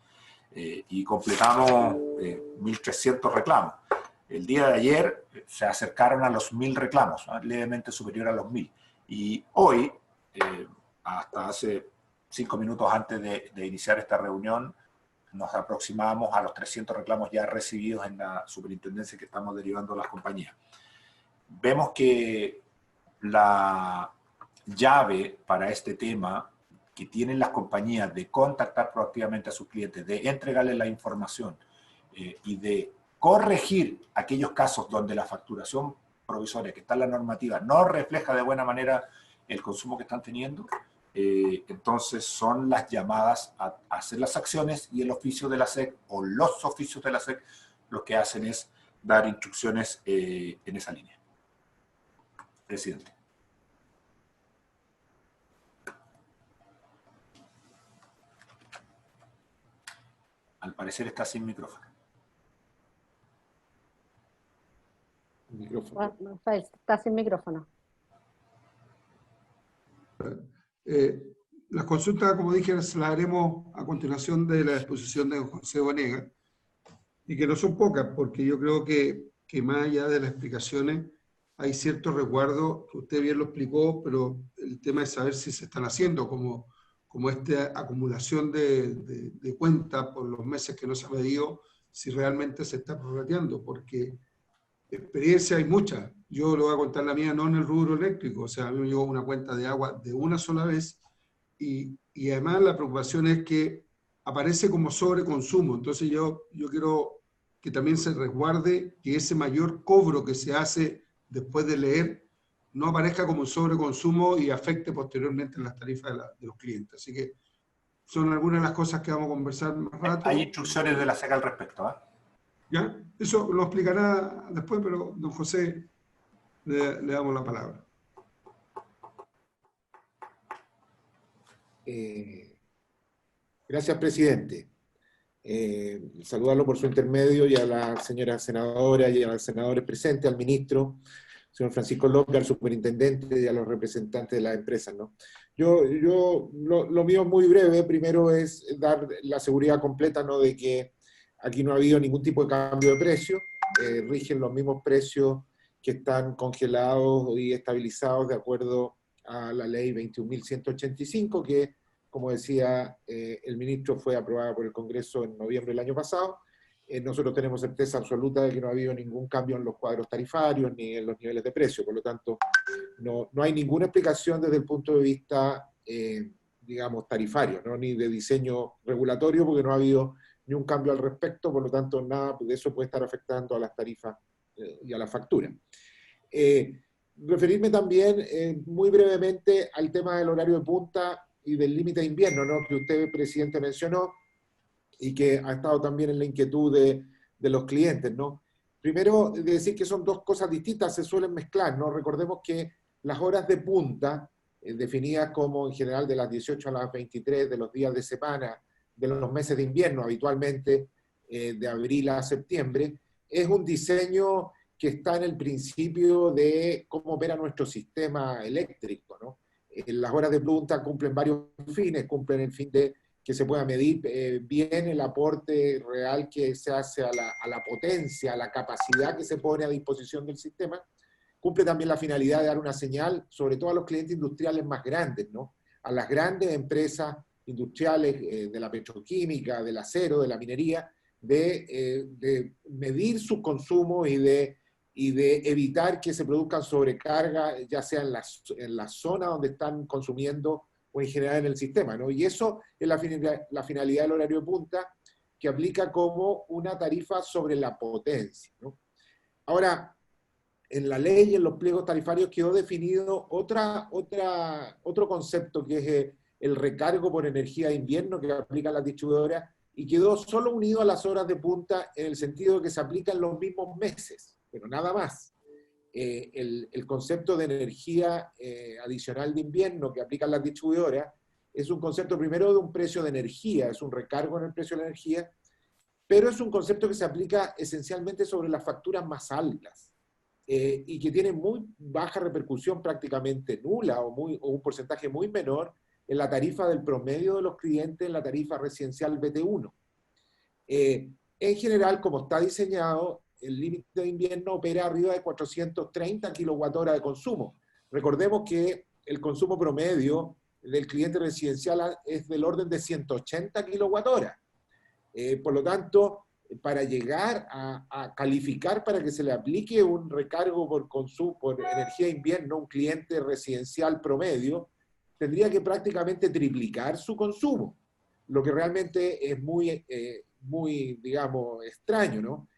Y completamos 1.300 reclamos. El día de ayer se acercaron a los 1.000 reclamos, ¿no? Levemente superior a los 1.000. Y hoy, hasta hace 5 minutos antes de iniciar esta reunión, nos aproximamos a los 300 reclamos ya recibidos en la superintendencia que estamos derivando a las compañías. Vemos que la llave para este tema que tienen las compañías de contactar proactivamente a sus clientes, de entregarles la información y de corregir aquellos casos donde la facturación provisoria que está en la normativa no refleja de buena manera el consumo que están teniendo, entonces son las llamadas a hacer las acciones, y el oficio de la SEC o los oficios de la SEC lo que hacen es dar instrucciones en esa línea. presidente. Al parecer está sin micrófono. Rafael, está sin micrófono. Las consultas, como dije, las haremos a continuación de la exposición de José Bonega, y que no son pocas, porque yo creo que más allá de las explicaciones hay cierto resguardo, usted bien lo explicó, pero el tema es saber si se están haciendo, como esta acumulación de cuentas por los meses que no se ha medido, si realmente se está prorrateando, porque experiencia hay mucha. Yo le voy a contar la mía, no en el rubro eléctrico, o sea, a mí me llegó una cuenta de agua de una sola vez, y además la preocupación es que aparece como sobreconsumo. Entonces yo quiero que también se resguarde que ese mayor cobro que se hace después de leer no aparezca como sobreconsumo y afecte posteriormente en las tarifas de los clientes. Así que son algunas de las cosas que vamos a conversar más rato. Hay instrucciones de la SECA al respecto, ¿eh? ¿Ya? Eso lo explicará después, pero don José, le damos la palabra. Gracias, presidente. Saludarlo por su intermedio y a la señora senadora y a los senadores presentes, al ministro, señor Francisco López, al superintendente y a los representantes de las empresas, ¿no? Lo mío es muy breve. Primero es dar la seguridad completa, ¿no?, de que aquí no ha habido ningún tipo de cambio de precio. Rigen los mismos precios que están congelados y estabilizados de acuerdo a la ley 21.185, que, como decía el ministro, fue aprobada por el Congreso en noviembre del año pasado. Nosotros tenemos certeza absoluta de que no ha habido ningún cambio en los cuadros tarifarios ni en los niveles de precio. Por lo tanto, no hay ninguna explicación desde el punto de vista, digamos, tarifario, ¿no?, ni de diseño regulatorio, porque no ha habido ni un cambio al respecto. Por lo tanto, nada de eso puede estar afectando a las tarifas y a la factura. Referirme también muy brevemente al tema del horario de punta y del límite de invierno, ¿no?, que usted, presidente, mencionó, y que ha estado también en la inquietud de los clientes, ¿no? Primero, decir que son dos cosas distintas, se suelen mezclar, ¿no? Recordemos que las horas de punta, definidas como en general de las 18 a las 23 de los días de semana, de los meses de invierno, habitualmente de abril a septiembre, es un diseño que está en el principio de cómo opera nuestro sistema eléctrico, ¿no? Las horas de punta cumplen varios fines, cumplen el fin de que se pueda medir bien el aporte real que se hace a la potencia, a la capacidad que se pone a disposición del sistema. Cumple también la finalidad de dar una señal, sobre todo a los clientes industriales más grandes, ¿no?, a las grandes empresas industriales de la petroquímica, del acero, de la minería, de medir sus consumos y de evitar que se produzcan sobrecargas, ya sea en la zona donde están consumiendo o en general en el sistema, ¿no? Y eso es la finalidad del horario de punta, que aplica como una tarifa sobre la potencia, ¿no? Ahora, en la ley y en los pliegos tarifarios quedó definido otro concepto, que es el recargo por energía de invierno que aplican las distribuidoras, y quedó solo unido a las horas de punta en el sentido de que se aplican los mismos meses, pero nada más. El concepto de energía adicional de invierno que aplican las distribuidoras es un concepto primero de un precio de energía, es un recargo en el precio de la energía, pero es un concepto que se aplica esencialmente sobre las facturas más altas y que tiene muy baja repercusión, prácticamente nula o un porcentaje muy menor en la tarifa del promedio de los clientes, en la tarifa residencial BT1. En general, como está diseñado, el límite de invierno opera arriba de 430 kWh de consumo. Recordemos que el consumo promedio del cliente residencial es del orden de 180 kWh. Por lo tanto, para llegar a calificar para que se le aplique un recargo por energía de invierno a un cliente residencial promedio, tendría que prácticamente triplicar su consumo, lo que realmente es muy, digamos, extraño, ¿no?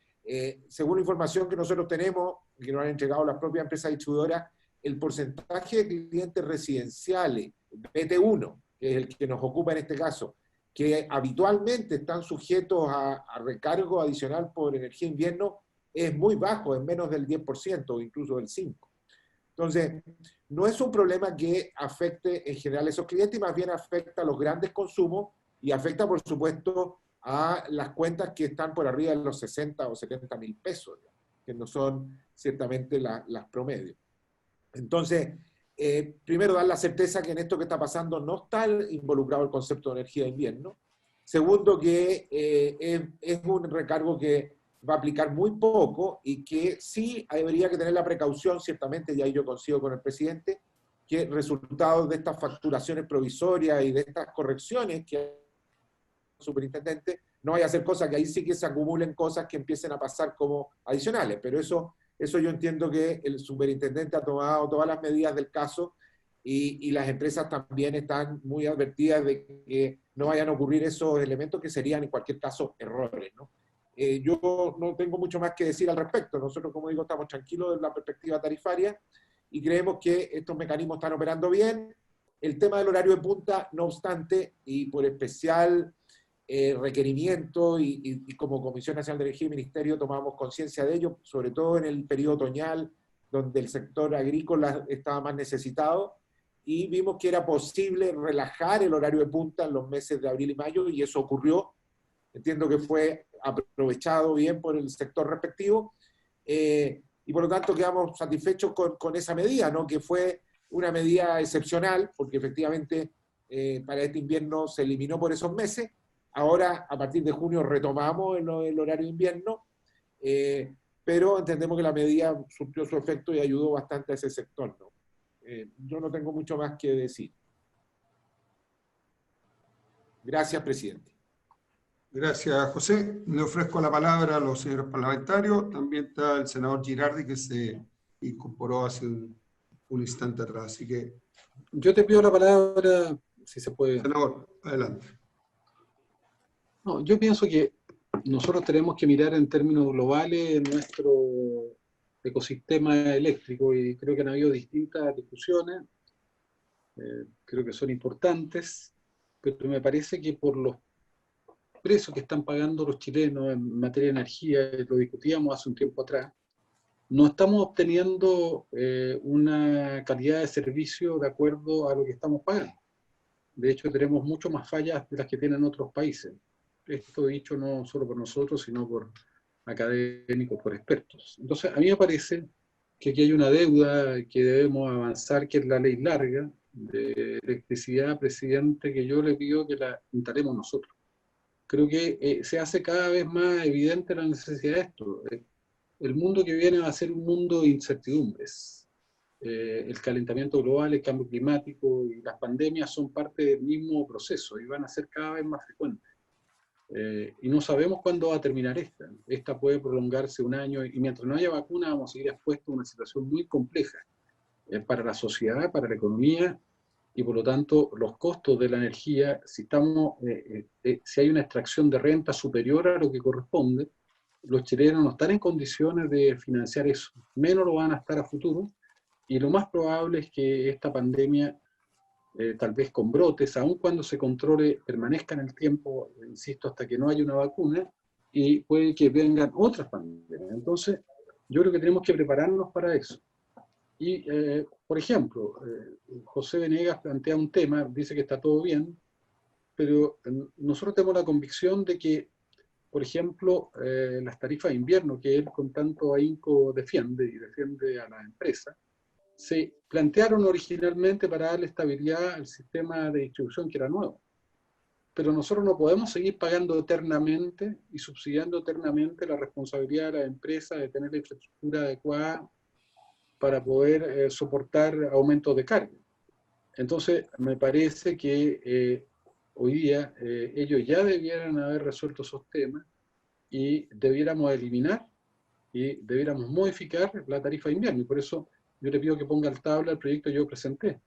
Según la información que nosotros tenemos, que nos han entregado las propias empresas distribuidoras, el porcentaje de clientes residenciales BT1, que es el que nos ocupa en este caso, que habitualmente están sujetos a recargo adicional por energía de invierno, es muy bajo, es menos del 10% o incluso del 5%. Entonces, no es un problema que afecte en general a esos clientes, y más bien afecta a los grandes consumos y afecta, por supuesto, a las cuentas que están por arriba de los 60 o 70 mil pesos, que no son ciertamente las promedios. Entonces, primero, dar la certeza que en esto que está pasando no está involucrado el concepto de energía de invierno. Segundo, que es un recargo que va a aplicar muy poco y que sí habría que tener la precaución, ciertamente, y ahí yo coincido con el presidente, que resultados de estas facturaciones provisorias y de estas correcciones que el superintendente, no vaya a hacer cosas que ahí sí que se acumulen cosas que empiecen a pasar como adicionales, pero eso yo entiendo que el superintendente ha tomado todas las medidas del caso y las empresas también están muy advertidas de que no vayan a ocurrir esos elementos que serían en cualquier caso errores, ¿no? Yo no tengo mucho más que decir al respecto. Nosotros, como digo, estamos tranquilos de la perspectiva tarifaria y creemos que estos mecanismos están operando bien. El tema del horario de punta, no obstante, y por especial requerimiento y como Comisión Nacional de Energía y Ministerio tomamos conciencia de ello, sobre todo en el periodo otoñal, donde el sector agrícola estaba más necesitado, y vimos que era posible relajar el horario de punta en los meses de abril y mayo, y eso ocurrió. Entiendo que fue aprovechado bien por el sector respectivo, y por lo tanto quedamos satisfechos con esa medida, ¿no? Que fue una medida excepcional, porque efectivamente para este invierno se eliminó por esos meses. Ahora, a partir de junio, retomamos el horario de invierno, pero entendemos que la medida surtió su efecto y ayudó bastante a ese sector, ¿no? Yo no tengo mucho más que decir. Gracias, presidente. Gracias, José. Le ofrezco la palabra a los señores parlamentarios. También está el senador Girardi, que se incorporó hace un instante atrás. Así que... Yo te pido la palabra, si se puede. Senador, adelante. No, yo pienso que nosotros tenemos que mirar en términos globales nuestro ecosistema eléctrico, y creo que han habido distintas discusiones, creo que son importantes, pero me parece que por los precios que están pagando los chilenos en materia de energía, lo discutíamos hace un tiempo atrás, no estamos obteniendo una calidad de servicio de acuerdo a lo que estamos pagando. De hecho, tenemos mucho más fallas de las que tienen otros países. Esto dicho no solo por nosotros, sino por académicos, por expertos. Entonces, a mí me parece que aquí hay una deuda que debemos avanzar, que es la ley larga de electricidad, presidente, que yo le pido que la instalemos nosotros. Creo que se hace cada vez más evidente la necesidad de esto. El mundo que viene va a ser un mundo de incertidumbres. El calentamiento global, el cambio climático y las pandemias son parte del mismo proceso y van a ser cada vez más frecuentes. Y no sabemos cuándo va a terminar esta. Esta puede prolongarse un año y mientras no haya vacuna vamos a seguir expuestos a una situación muy compleja para la sociedad, para la economía, y por lo tanto los costos de la energía, si hay una extracción de renta superior a lo que corresponde, los chilenos no están en condiciones de financiar eso, menos lo van a estar a futuro, y lo más probable es que esta pandemia, tal vez con brotes, aun cuando se controle, permanezca en el tiempo, insisto, hasta que no haya una vacuna, y puede que vengan otras pandemias. Entonces, yo creo que tenemos que prepararnos para eso. Y, por ejemplo, José Venegas plantea un tema, dice que está todo bien, pero nosotros tenemos la convicción de que, por ejemplo, las tarifas de invierno, que él con tanto ahínco defiende y defiende a la empresa, se plantearon originalmente para darle estabilidad al sistema de distribución que era nuevo. Pero nosotros no podemos seguir pagando eternamente y subsidiando eternamente la responsabilidad de la empresa de tener la infraestructura adecuada para poder soportar aumentos de carga. Entonces, me parece que hoy día ellos ya debieran haber resuelto esos temas y debiéramos eliminar y debiéramos modificar la tarifa de invierno. Y por eso yo le pido que ponga al tabla el proyecto que yo presenté,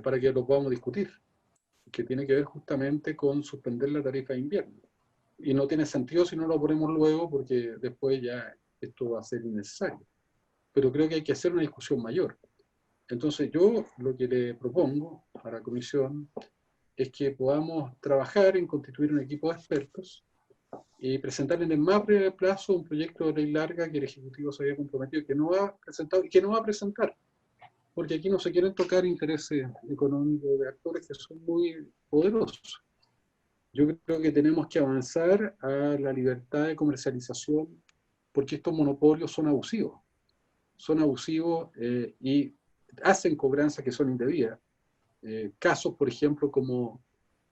para que lo podamos discutir, que tiene que ver justamente con suspender la tarifa de invierno. Y no tiene sentido si no lo ponemos luego, porque después ya esto va a ser innecesario. Pero creo que hay que hacer una discusión mayor. Entonces yo lo que le propongo a la comisión es que podamos trabajar en constituir un equipo de expertos y presentar en el más breve plazo un proyecto de ley larga que el Ejecutivo se había comprometido y que no ha presentado y que no va a presentar. porque aquí no se quieren tocar intereses económicos de actores que son muy poderosos. Yo creo que tenemos que avanzar a la libertad de comercialización, porque estos monopolios son abusivos. Son abusivos y hacen cobranzas que son indebidas. Casos, por ejemplo, como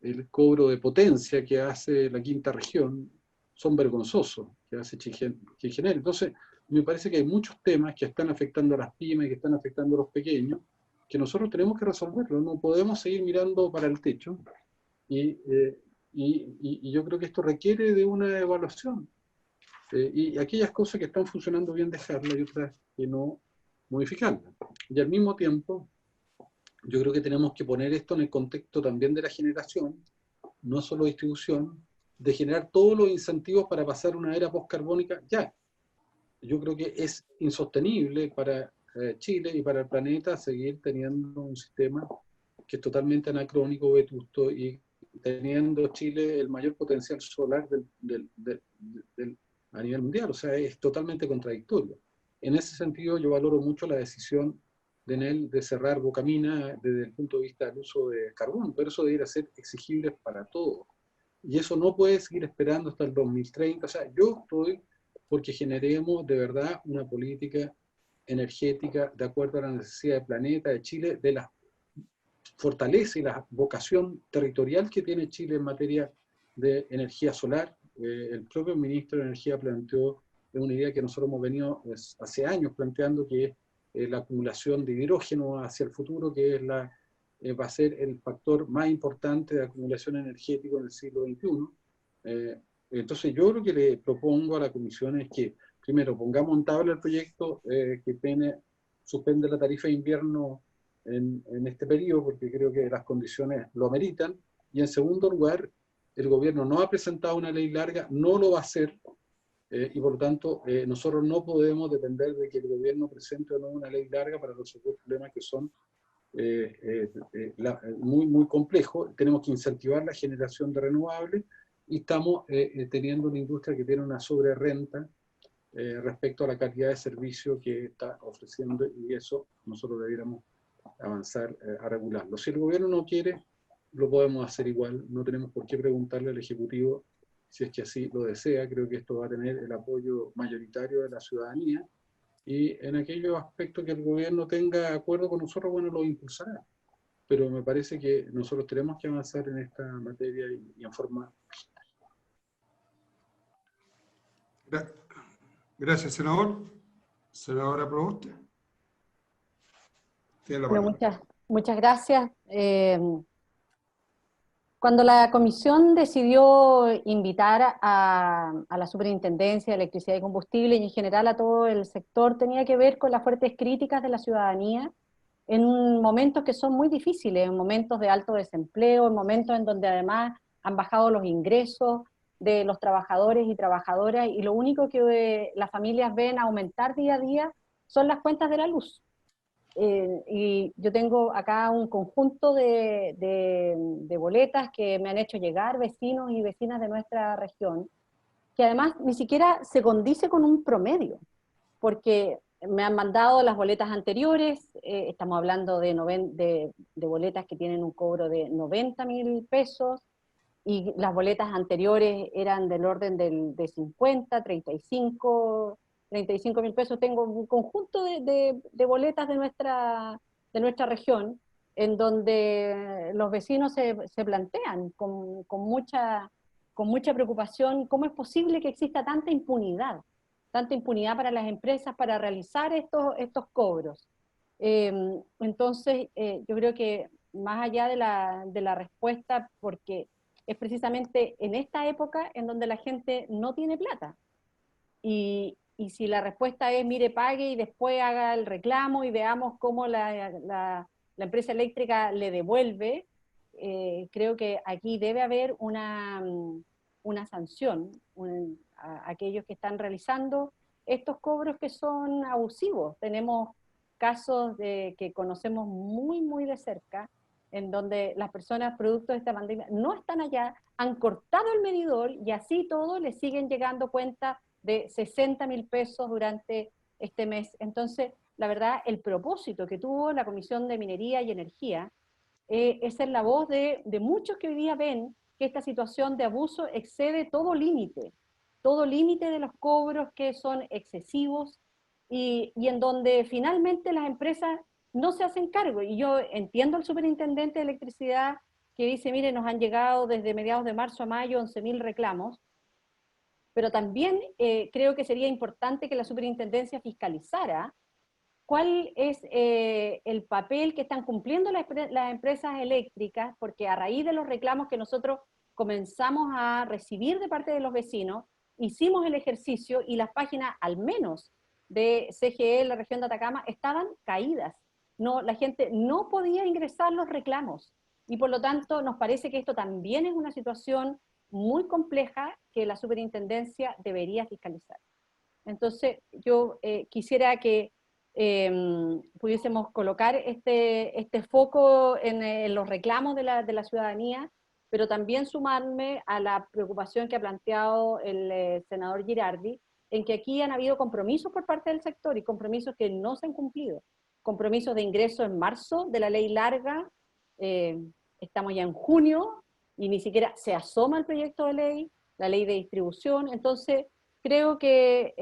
el cobro de potencia que hace la quinta región, son vergonzosos, que hace Chigenel. Entonces, me parece que hay muchos temas que están afectando a las pymes, que están afectando a los pequeños, que nosotros tenemos que resolverlo. No podemos seguir mirando para el techo. Y yo creo que esto requiere de una evaluación. Y aquellas cosas que están funcionando bien dejarlas y otras que no modificarlas. Y al mismo tiempo, yo creo que tenemos que poner esto en el contexto también de la generación, no solo distribución, de generar todos los incentivos para pasar una era postcarbónica ya. Yo creo que es insostenible para Chile y para el planeta seguir teniendo un sistema que es totalmente anacrónico, vetusto, y teniendo Chile el mayor potencial solar a nivel mundial. O sea, es totalmente contradictorio. En ese sentido, yo valoro mucho la decisión de Enel de cerrar Bocamina desde el punto de vista del uso de carbón, pero eso debería ser exigible para todos. Y eso no puede seguir esperando hasta el 2030. O sea, yo estoy porque generemos de verdad una política energética de acuerdo a la necesidad del planeta, de Chile, de la fortaleza y la vocación territorial que tiene Chile en materia de energía solar. El propio ministro de Energía planteó una idea que nosotros hemos venido hace años planteando, que es la acumulación de hidrógeno hacia el futuro, que es va a ser el factor más importante de acumulación energética en el siglo XXI. Entonces yo lo que le propongo a la comisión es que, primero, pongamos en tabla el proyecto que suspende la tarifa de invierno en este periodo, porque creo que las condiciones lo ameritan, y en segundo lugar, el gobierno no ha presentado una ley larga, no lo va a hacer, y por lo tanto nosotros no podemos depender de que el gobierno presente o no una ley larga para resolver problemas que son muy, muy complejos. Tenemos que incentivar la generación de renovables y estamos teniendo una industria que tiene una sobrerrenta respecto a la calidad de servicio que está ofreciendo, y eso nosotros debiéramos avanzar a regularlo. Si el gobierno no quiere, lo podemos hacer igual, no tenemos por qué preguntarle al Ejecutivo si es que así lo desea. Creo que esto va a tener el apoyo mayoritario de la ciudadanía, y en aquellos aspectos que el gobierno tenga acuerdo con nosotros, bueno, lo impulsará. Pero me parece que nosotros tenemos que avanzar en esta materia y en forma... Gracias, senador. Senadora Proboste. Bueno, muchas gracias. Cuando la comisión decidió invitar a la Superintendencia de Electricidad y Combustible y en general a todo el sector, tenía que ver con las fuertes críticas de la ciudadanía en momentos que son muy difíciles, en momentos de alto desempleo, en momentos en donde además han bajado los ingresos de los trabajadores y trabajadoras, y lo único que las familias ven aumentar día a día son las cuentas de la luz. Y yo tengo acá un conjunto de boletas que me han hecho llegar vecinos y vecinas de nuestra región, que además ni siquiera se condice con un promedio, porque me han mandado las boletas anteriores, estamos hablando de boletas que tienen un cobro de 90.000 pesos, y las boletas anteriores eran del orden de 50, 35.000 pesos. Tengo un conjunto de boletas de nuestra región, en donde los vecinos se plantean con mucha preocupación cómo es posible que exista tanta impunidad para las empresas para realizar estos cobros. Entonces, yo creo que más allá de la respuesta, porque es precisamente en esta época en donde la gente no tiene plata. Y si la respuesta es, mire, pague y después haga el reclamo y veamos cómo la empresa eléctrica le devuelve, creo que aquí debe haber una sanción a aquellos que están realizando estos cobros que son abusivos. Tenemos casos que conocemos muy, muy de cerca, en donde las personas, producto de esta pandemia, no están allá, han cortado el medidor y así todo les siguen llegando cuentas de 60.000 pesos durante este mes. Entonces, la verdad, el propósito que tuvo la Comisión de Minería y Energía es ser la voz de muchos que hoy día ven que esta situación de abuso excede todo límite de los cobros que son excesivos y en donde finalmente las empresas no se hacen cargo. Y yo entiendo al superintendente de electricidad que dice, mire, nos han llegado desde mediados de marzo a mayo 11.000 reclamos, pero también creo que sería importante que la superintendencia fiscalizara cuál es el papel que están cumpliendo las empresas eléctricas, porque a raíz de los reclamos que nosotros comenzamos a recibir de parte de los vecinos, hicimos el ejercicio y las páginas, al menos de CGE, la región de Atacama, estaban caídas. No, la gente no podía ingresar los reclamos y por lo tanto nos parece que esto también es una situación muy compleja que la superintendencia debería fiscalizar. Entonces yo quisiera que pudiésemos colocar este foco en los reclamos de la ciudadanía, pero también sumarme a la preocupación que ha planteado el senador Girardi, en que aquí han habido compromisos por parte del sector y compromisos que no se han cumplido. Compromisos de ingreso en marzo de la ley larga, estamos ya en junio y ni siquiera se asoma el proyecto de ley, la ley de distribución. Entonces creo que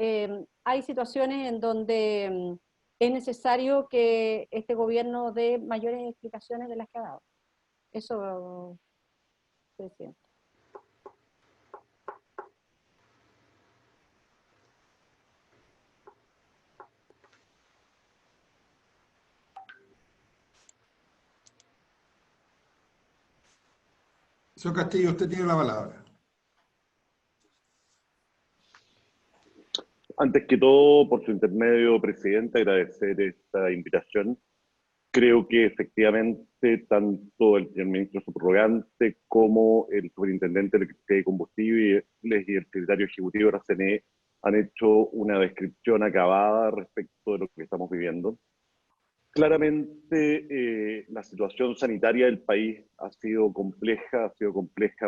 hay situaciones en donde es necesario que este gobierno dé mayores explicaciones de las que ha dado. Eso, presidente. Señor Castillo, usted tiene la palabra. Antes que todo, por su intermedio, presidente, agradecer esta invitación. Creo que efectivamente tanto el señor ministro subrogante como el superintendente de Electricidad y Combustibles y el secretario ejecutivo de la CNE han hecho una descripción acabada respecto de lo que estamos viviendo. Claramente la situación sanitaria del país ha sido compleja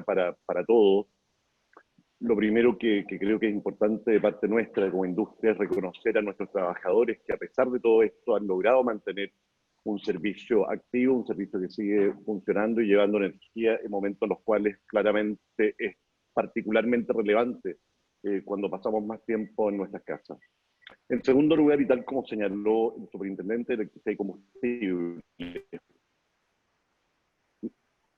para todos. Lo primero que creo que es importante de parte nuestra como industria es reconocer a nuestros trabajadores que a pesar de todo esto han logrado mantener un servicio activo, un servicio que sigue funcionando y llevando energía en momentos en los cuales claramente es particularmente relevante cuando pasamos más tiempo en nuestras casas. En segundo lugar, y tal como señaló el superintendente de Electricidad y Combustible,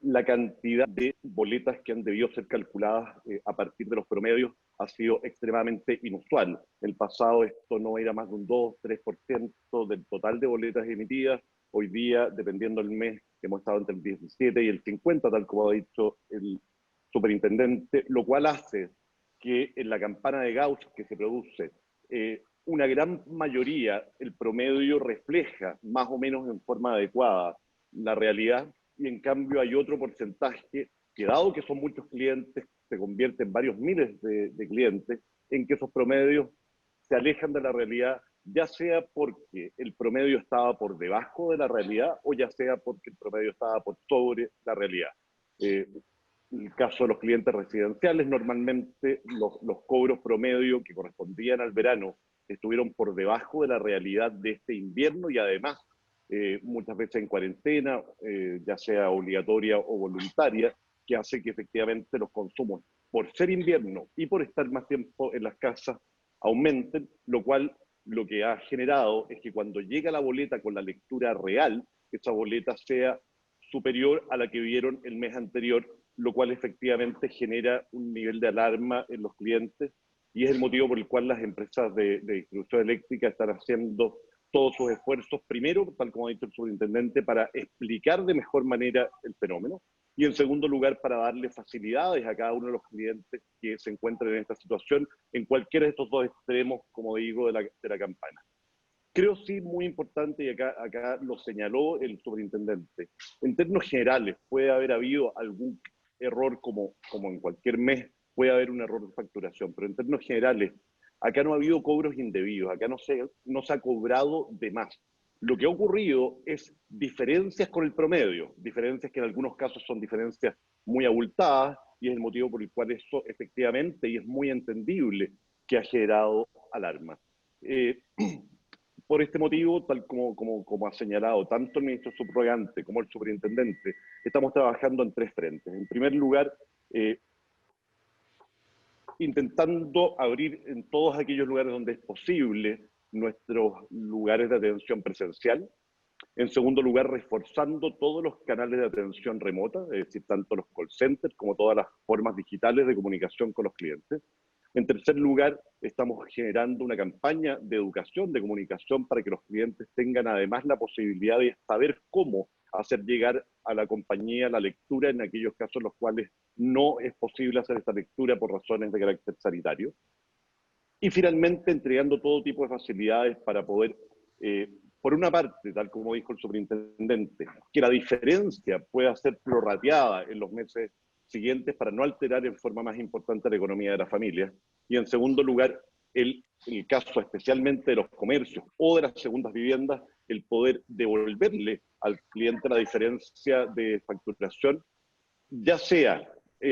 la cantidad de boletas que han debido ser calculadas a partir de los promedios ha sido extremadamente inusual. En el pasado esto no era más de un 2-3% del total de boletas emitidas. Hoy día, dependiendo del mes, hemos estado entre el 17 y el 50, tal como ha dicho el superintendente, lo cual hace que en la campana de Gauss que se produce, una gran mayoría, el promedio refleja más o menos en forma adecuada la realidad, y en cambio hay otro porcentaje que, dado que son muchos clientes, se convierte en varios miles de clientes, en que esos promedios se alejan de la realidad, ya sea porque el promedio estaba por debajo de la realidad o ya sea porque el promedio estaba por sobre la realidad. El caso de los clientes residenciales, normalmente los cobros promedio que correspondían al verano estuvieron por debajo de la realidad de este invierno y además muchas veces en cuarentena, ya sea obligatoria o voluntaria, que hace que efectivamente los consumos, por ser invierno y por estar más tiempo en las casas, aumenten, lo cual lo que ha generado es que cuando llega la boleta con la lectura real, esa boleta sea superior a la que vieron el mes anterior, lo cual efectivamente genera un nivel de alarma en los clientes y es el motivo por el cual las empresas de distribución eléctrica están haciendo todos sus esfuerzos, primero, tal como ha dicho el superintendente, para explicar de mejor manera el fenómeno, y en segundo lugar, para darle facilidades a cada uno de los clientes que se encuentren en esta situación, en cualquiera de estos dos extremos, como digo, de la campana. Creo sí muy importante, y acá lo señaló el superintendente, en términos generales puede haber habido algún error como en cualquier mes, puede haber un error de facturación, pero en términos generales, acá no ha habido cobros indebidos, acá no se ha cobrado de más. Lo que ha ocurrido es diferencias con el promedio, diferencias que en algunos casos son diferencias muy abultadas, y es el motivo por el cual eso efectivamente, y es muy entendible, que ha generado alarma. Por este motivo, tal como ha señalado tanto el ministro subrogante como el superintendente, estamos trabajando en 3 frentes. En primer lugar, intentando abrir en todos aquellos lugares donde es posible nuestros lugares de atención presencial. En segundo lugar, reforzando todos los canales de atención remota, es decir, tanto los call centers como todas las formas digitales de comunicación con los clientes. En tercer lugar, estamos generando una campaña de educación, de comunicación, para que los clientes tengan además la posibilidad de saber cómo hacer llegar a la compañía la lectura en aquellos casos en los cuales no es posible hacer esta lectura por razones de carácter sanitario. Y finalmente, entregando todo tipo de facilidades para poder, por una parte, tal como dijo el superintendente, que la diferencia pueda ser prorrateada en los meses siguientes para no alterar en forma más importante la economía de la familia. Y en segundo lugar, el caso especialmente de los comercios o de las segundas viviendas, el poder devolverle al cliente la diferencia de facturación, ya sea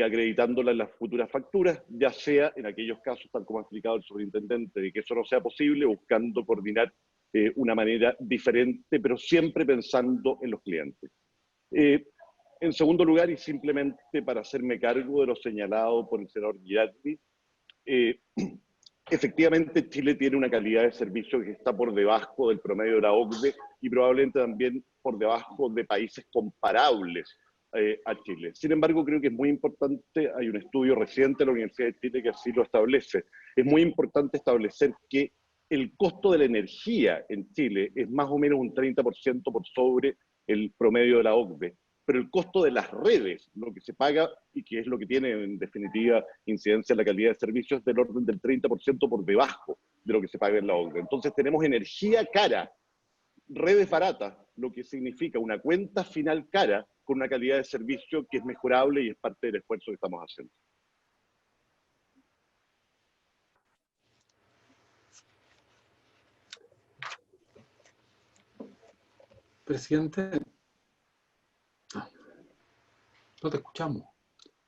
acreditándola en las futuras facturas, ya sea en aquellos casos, tal como ha explicado el superintendente, de que eso no sea posible, buscando coordinar una manera diferente, pero siempre pensando en los clientes. En segundo lugar, y simplemente para hacerme cargo de lo señalado por el senador Girardi, efectivamente Chile tiene una calidad de servicio que está por debajo del promedio de la OCDE y probablemente también por debajo de países comparables a Chile. Sin embargo, creo que es muy importante, hay un estudio reciente de la Universidad de Chile que así lo establece, es muy importante establecer que el costo de la energía en Chile es más o menos un 30% por sobre el promedio de la OCDE, pero el costo de las redes, lo que se paga y que es lo que tiene en definitiva incidencia en la calidad de servicios, es del orden del 30% por debajo de lo que se paga en la OCDE. Entonces tenemos energía cara, redes baratas, lo que significa una cuenta final cara con una calidad de servicio que es mejorable y es parte del esfuerzo que estamos haciendo. Presidente, no te escuchamos.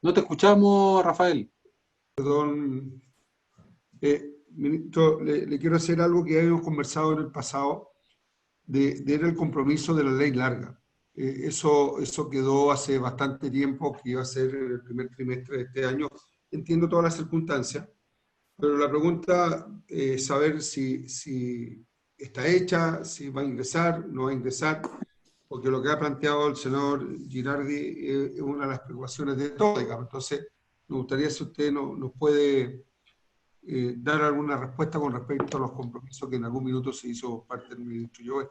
No te escuchamos, Rafael. Perdón, ministro, le quiero hacer algo que habíamos conversado en el pasado, de era el compromiso de la ley larga. Eso quedó hace bastante tiempo, que iba a ser el primer trimestre de este año. Entiendo todas las circunstancias, pero la pregunta es saber si está hecha, si va a ingresar, no va a ingresar, porque lo que ha planteado el senador Girardi es una de las preocupaciones de todos, digamos. Entonces, me gustaría si usted nos puede dar alguna respuesta con respecto a los compromisos que en algún minuto se hizo parte del ministro Joe.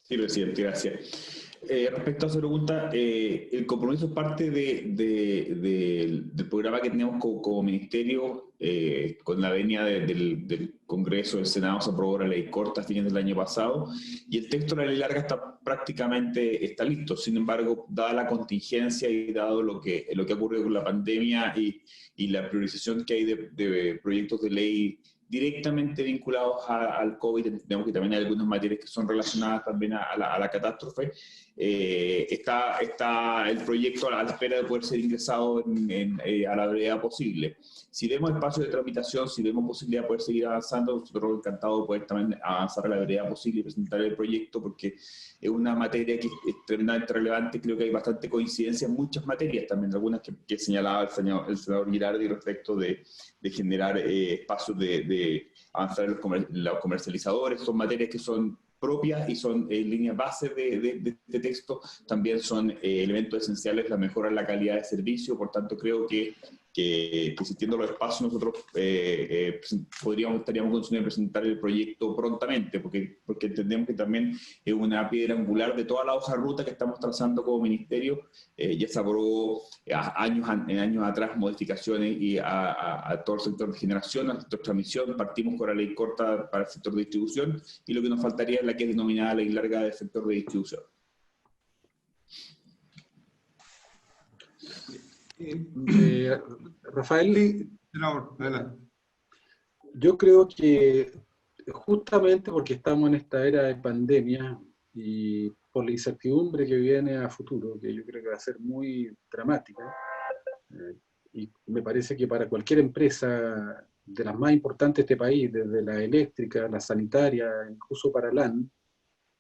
Sí, presidente, gracias. Respecto a esa pregunta, el compromiso es parte del programa que tenemos como ministerio. Con la venia del Congreso, del Senado, se aprobó la ley corta a fines del año pasado y el texto de la ley larga está listo. Sin embargo, dada la contingencia y dado lo que ha ocurrido con la pandemia y la priorización que hay de proyectos de ley directamente vinculados al COVID, entendemos que también hay algunas materias que son relacionadas también a la catástrofe. Está el proyecto a la espera de poder ser ingresado a la brevedad posible. Si vemos espacio de tramitación, si vemos posibilidad de poder seguir avanzando, nosotros encantados de poder también avanzar a la brevedad posible y presentar el proyecto, porque es una materia que es tremendamente relevante. Creo que hay bastante coincidencia en muchas materias, también algunas que señalaba el senador Girardi respecto de generar espacios de avanzar en los comercializadores. Son materias que son propias y son líneas base de texto, también son elementos esenciales la mejora en la calidad de servicio. Por tanto, creo que existiendo los espacios, nosotros estaríamos condicionados de presentar el proyecto prontamente, porque entendemos que también es una piedra angular de toda la hoja de ruta que estamos trazando como ministerio. Ya se aprobó en años atrás modificaciones y a todo el sector de generación, al sector de transmisión. Partimos con la ley corta para el sector de distribución y lo que nos faltaría es la que es denominada ley larga del sector de distribución. Rafael, yo creo que justamente porque estamos en esta era de pandemia y por la incertidumbre que viene a futuro, que yo creo que va a ser muy dramática, y me parece que para cualquier empresa de las más importantes de este país, desde la eléctrica, la sanitaria, incluso para LAN,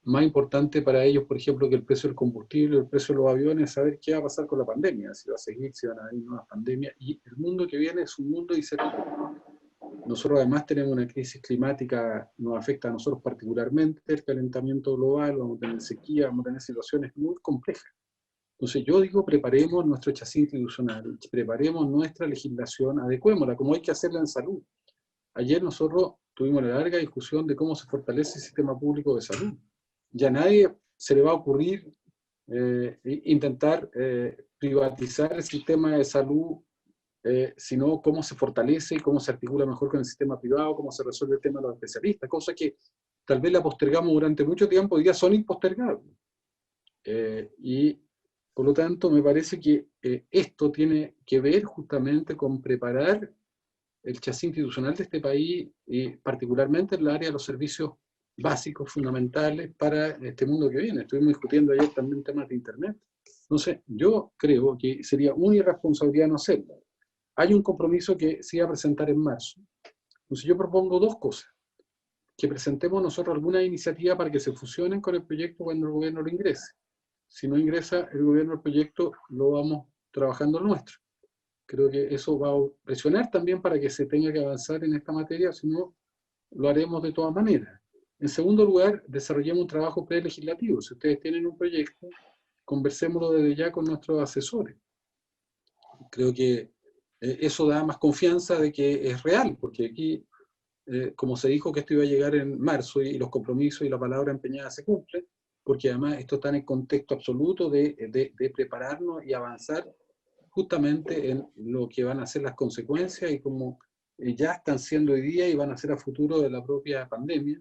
más importante para ellos, por ejemplo, que el precio del combustible, el precio de los aviones, saber qué va a pasar con la pandemia, si va a seguir, si van a haber nuevas pandemias, y el mundo que viene es un mundo incertidumbre. Nosotros además tenemos una crisis climática, nos afecta a nosotros particularmente, el calentamiento global, vamos a tener sequía, vamos a tener situaciones muy complejas. Entonces yo digo, preparemos nuestro chasis institucional, preparemos nuestra legislación, adecuémosla, como hay que hacerla en salud. Ayer nosotros tuvimos una larga discusión de cómo se fortalece el sistema público de salud. Ya a nadie se le va a ocurrir intentar privatizar el sistema de salud, sino cómo se fortalece y cómo se articula mejor con el sistema privado, cómo se resuelve el tema de los especialistas, cosas que tal vez la postergamos durante mucho tiempo, hoy día son impostergables. Y por lo tanto me parece que esto tiene que ver justamente con preparar el chasis institucional de este país, y particularmente en el área de los servicios básicos, fundamentales para este mundo que viene. Estuvimos discutiendo ayer también temas de Internet. Entonces, yo creo que sería una irresponsabilidad no hacerlo. Hay un compromiso que se iba a presentar en marzo. Entonces, yo propongo dos cosas. Que presentemos nosotros alguna iniciativa para que se fusionen con el proyecto cuando el gobierno lo ingrese. Si no ingresa el gobierno el proyecto, lo vamos trabajando el nuestro. Creo que eso va a presionar también para que se tenga que avanzar en esta materia, si no, lo haremos de todas maneras. En segundo lugar, desarrollemos un trabajo prelegislativo. Si ustedes tienen un proyecto, conversémoslo desde ya con nuestros asesores. Creo que eso da más confianza de que es real, porque aquí, como se dijo que esto iba a llegar en marzo y los compromisos y la palabra empeñada se cumplen, porque además esto está en el contexto absoluto de prepararnos y avanzar justamente en lo que van a ser las consecuencias y como ya están siendo hoy día y van a ser a futuro de la propia pandemia.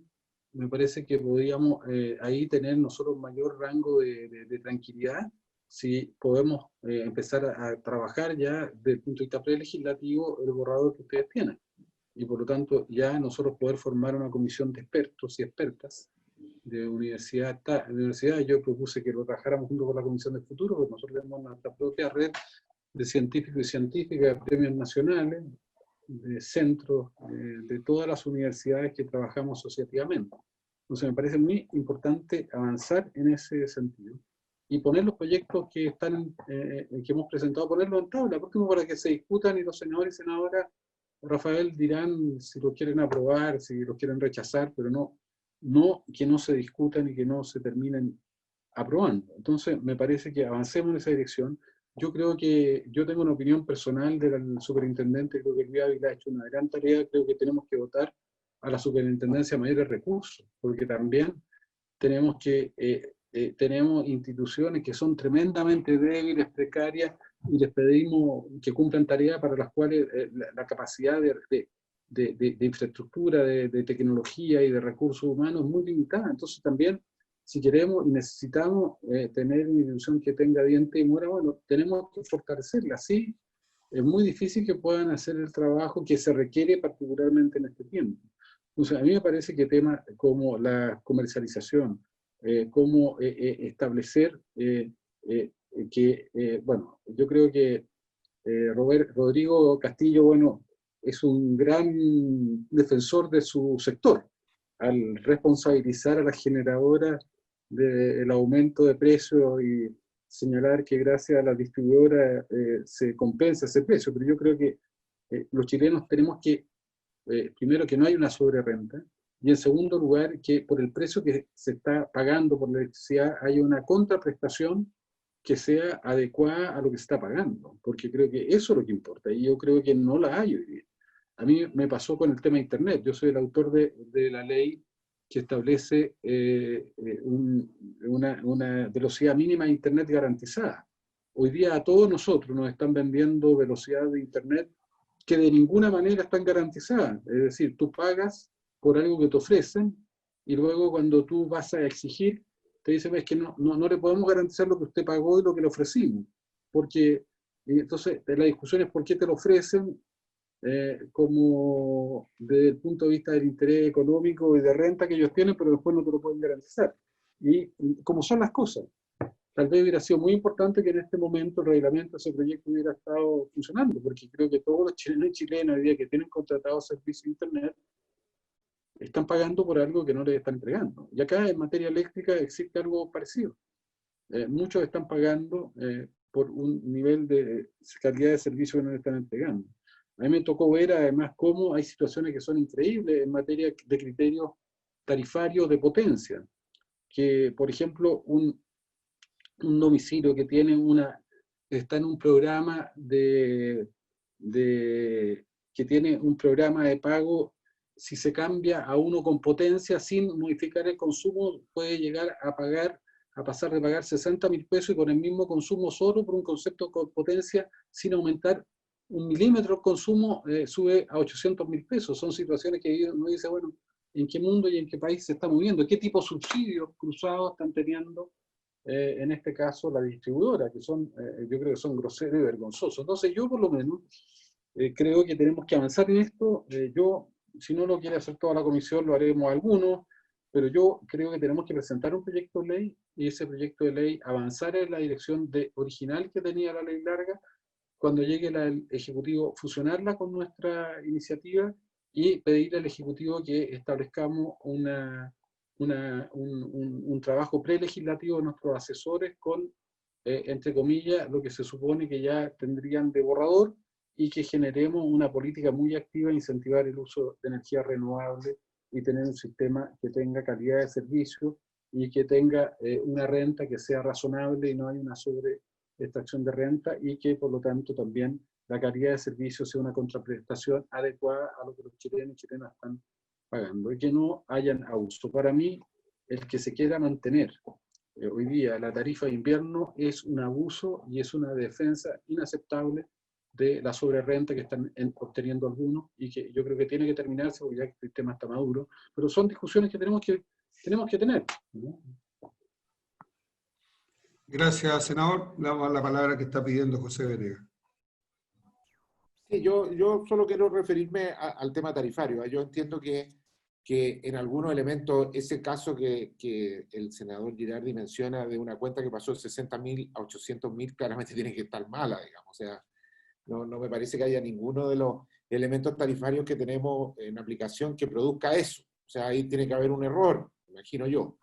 Me parece que podríamos ahí tener nosotros mayor rango de tranquilidad si podemos empezar a trabajar ya desde el punto de vista prelegislativo el borrador que ustedes tienen. Y por lo tanto ya nosotros poder formar una comisión de expertos y expertas de universidad. Yo propuse que lo trabajáramos junto con la Comisión del Futuro, porque nosotros tenemos nuestra propia red de científicos y científicas, de premios nacionales, de centros, de todas las universidades que trabajamos asociativamente. Entonces me parece muy importante avanzar en ese sentido y poner los proyectos que están, que hemos presentado, ponerlos en tabla, porque para que se discutan y los senadores y senadoras, Rafael, dirán si lo quieren aprobar, si lo quieren rechazar, pero no que no se discutan y que no se terminen aprobando. Entonces me parece que avancemos en esa dirección. Yo creo que, yo tengo una opinión personal del superintendente, creo que Luis Ávila ha hecho una gran tarea, creo que tenemos que votar a la superintendencia mayores recursos, porque también tenemos tenemos instituciones que son tremendamente débiles, precarias, y les pedimos que cumplan tareas para las cuales la capacidad de infraestructura, de tecnología y de recursos humanos es muy limitada. Entonces también, si queremos y necesitamos tener una institución que tenga diente y muera, bueno, tenemos que fortalecerla. Sí, es muy difícil que puedan hacer el trabajo que se requiere particularmente en este tiempo. Entonces, a mí me parece que temas como la comercialización, cómo establecer bueno, yo creo que Rodrigo Castillo, bueno, es un gran defensor de su sector, al responsabilizar a las generadoras del aumento de precios y señalar que gracias a la distribuidora se compensa ese precio, pero yo creo que los chilenos tenemos que, primero, que no hay una sobrerrenta, y en segundo lugar, que por el precio que se está pagando por la electricidad hay una contraprestación que sea adecuada a lo que se está pagando, porque creo que eso es lo que importa, y yo creo que no la hay hoy día. A mí me pasó con el tema de Internet. Yo soy el autor de la ley que establece una velocidad mínima de Internet garantizada. Hoy día a todos nosotros nos están vendiendo velocidad de Internet que de ninguna manera están garantizadas. Es decir, tú pagas por algo que te ofrecen y luego cuando tú vas a exigir, te dicen es que no le podemos garantizar lo que usted pagó y lo que le ofrecimos. Porque entonces la discusión es por qué te lo ofrecen, como desde el punto de vista del interés económico y de renta que ellos tienen, pero después no te lo pueden garantizar. Y como son las cosas. tal vez hubiera sido muy importante que en este momento el reglamento de ese proyecto hubiera estado funcionando, porque creo que todos los chilenos y chilenas hoy día que tienen contratado servicio de Internet están pagando por algo que no les están entregando. Y acá en materia eléctrica existe algo parecido. Muchos están pagando por un nivel de calidad de servicio que no les están entregando. A mí me tocó ver además cómo hay situaciones que son increíbles en materia de criterios tarifarios de potencia. Que, por ejemplo, un domicilio que tiene está en un programa que tiene un programa de pago, si se cambia a uno con potencia sin modificar el consumo, puede llegar a pasar de pagar 60.000 pesos y con el mismo consumo solo por un concepto con potencia, sin aumentar 1 milímetro el consumo, sube a 800.000 pesos. Son situaciones que uno dice, bueno, ¿en qué mundo y en qué país se está moviendo? ¿Qué tipo de subsidios cruzados están teniendo en este caso la distribuidora? Que son, yo creo que son groseros y vergonzosos. Entonces yo por lo menos creo que tenemos que avanzar en esto. Yo, si no lo quiere hacer toda la comisión, lo haremos algunos, pero yo creo que tenemos que presentar un proyecto de ley y ese proyecto de ley avanzar en la dirección original que tenía la ley larga, cuando llegue el Ejecutivo fusionarla con nuestra iniciativa y pedirle al Ejecutivo que establezcamos un trabajo prelegislativo de nuestros asesores con, entre comillas, lo que se supone que ya tendrían de borrador, y que generemos una política muy activa e incentivar el uso de energía renovable y tener un sistema que tenga calidad de servicio y que tenga una renta que sea razonable y no haya una sobreextracción de renta, y que por lo tanto también la calidad de servicio sea una contraprestación adecuada a lo que los chilenos y chilenas están pagando y que no hayan abuso. Para mí, el que se quiera mantener hoy día la tarifa de invierno es un abuso y es una defensa inaceptable de la sobrerrenta que están obteniendo algunos, y que yo creo que tiene que terminarse porque ya el sistema está maduro, pero son discusiones que tenemos que tener, ¿no? Gracias, senador. Le damos la palabra que está pidiendo José Venegas. Sí, yo solo quiero referirme al tema tarifario. Yo entiendo que en algunos elementos, ese caso que el senador Girardi menciona de una cuenta que pasó de 60.000 a 800.000, claramente tiene que estar mala, digamos. O sea, no me parece que haya ninguno de los elementos tarifarios que tenemos en aplicación que produzca eso. O sea, ahí tiene que haber un error, imagino yo.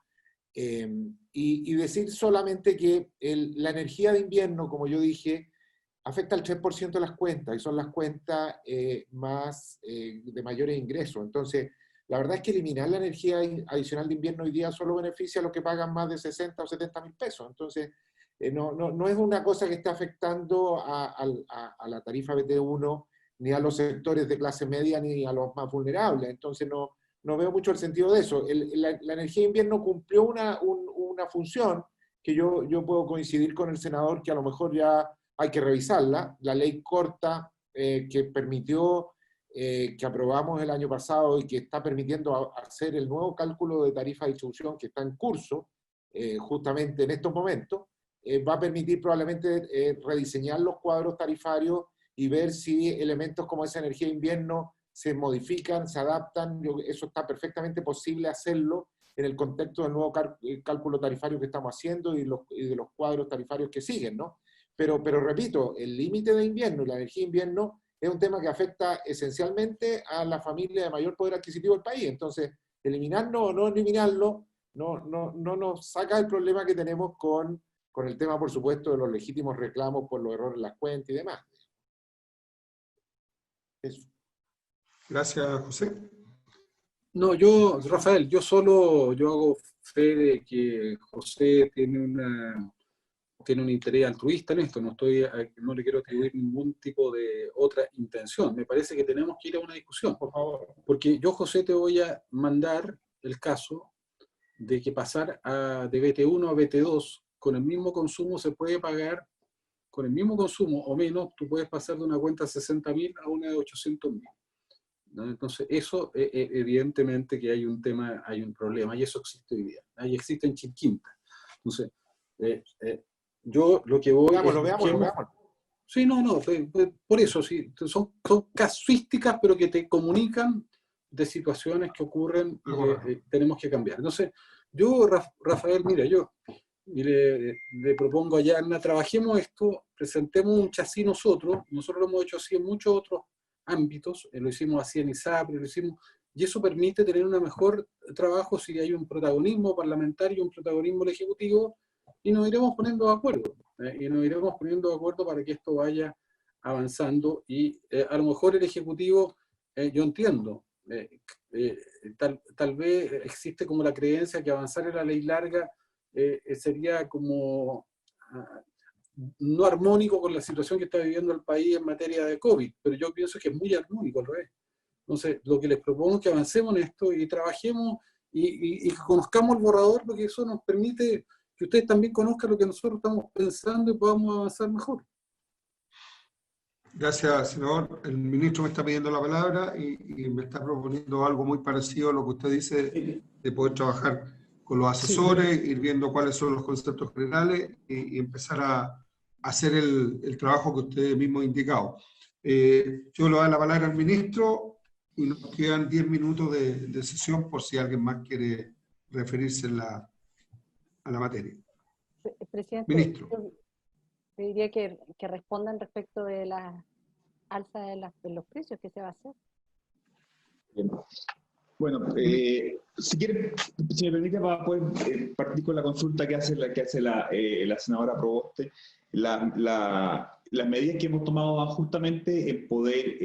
Y decir solamente que la energía de invierno, como yo dije, afecta al 3% de las cuentas, y son las cuentas más de mayores ingresos. Entonces, la verdad es que eliminar la energía adicional de invierno hoy día solo beneficia a los que pagan más de 60 o 70.000 pesos. Entonces, no es una cosa que esté afectando a la tarifa BT1, ni a los sectores de clase media, ni a los más vulnerables. Entonces, no veo mucho el sentido de eso. La energía de invierno cumplió una función que yo puedo coincidir con el senador, que a lo mejor ya hay que revisarla. La ley corta que permitió, que aprobamos el año pasado y que está permitiendo hacer el nuevo cálculo de tarifa de distribución que está en curso justamente en estos momentos, va a permitir probablemente rediseñar los cuadros tarifarios y ver si elementos como esa energía de invierno se modifican, se adaptan. Eso está perfectamente posible hacerlo en el contexto del nuevo cálculo tarifario que estamos haciendo y de los cuadros tarifarios que siguen, ¿no? Pero repito, el límite de invierno y la energía de invierno es un tema que afecta esencialmente a la familia de mayor poder adquisitivo del país. Entonces, eliminarlo o no eliminarlo no nos saca el problema que tenemos con el tema, por supuesto, de los legítimos reclamos por los errores en las cuentas y demás. Eso. Gracias, José. No, Rafael, yo hago fe de que José tiene un interés altruista en esto. No le quiero atribuir ningún tipo de otra intención. Me parece que tenemos que ir a una discusión, por favor. Porque yo, José, te voy a mandar el caso de que pasar de BT1 a BT2 con el mismo consumo se puede pagar, con el mismo consumo o menos, tú puedes pasar de una cuenta de 60.000 a una de 800.000. ¿No? Entonces, eso evidentemente que hay un problema, y eso existe hoy día. Ahí existe en Chilquinta. Entonces, yo lo que voy... Lo veamos. Sí, por eso, sí, son casuísticas, pero que te comunican de situaciones que ocurren y que tenemos que cambiar. Entonces, yo, Rafael, mira, yo y le propongo a Yarna, trabajemos esto, presentemos un chasis nosotros lo hemos hecho así en muchos otros ámbitos, lo hicimos así en ISAPRE, y eso permite tener un mejor trabajo si hay un protagonismo parlamentario, un protagonismo del Ejecutivo, y nos iremos poniendo de acuerdo, para que esto vaya avanzando, y a lo mejor el Ejecutivo, yo entiendo, tal vez existe como la creencia que avanzar en la ley larga sería como no armónico con la situación que está viviendo el país en materia de COVID, pero yo pienso que es muy armónico al revés. Entonces, lo que les propongo es que avancemos en esto y trabajemos y conozcamos el borrador, porque eso nos permite que ustedes también conozcan lo que nosotros estamos pensando y podamos avanzar mejor. Gracias, senador. El ministro me está pidiendo la palabra y me está proponiendo algo muy parecido a lo que usted dice, de poder trabajar con los asesores, ir viendo cuáles son los conceptos generales y empezar a hacer el trabajo que usted mismo ha indicado. Yo le doy la palabra al ministro y nos quedan 10 minutos de sesión por si alguien más quiere referirse a la materia. Presidente, ministro. Yo diría que respondan respecto de la alza de los precios que se va a hacer. Bueno, si me permite, para poder partir con la consulta que hace la senadora Proboste, las medidas que hemos tomado justamente en poder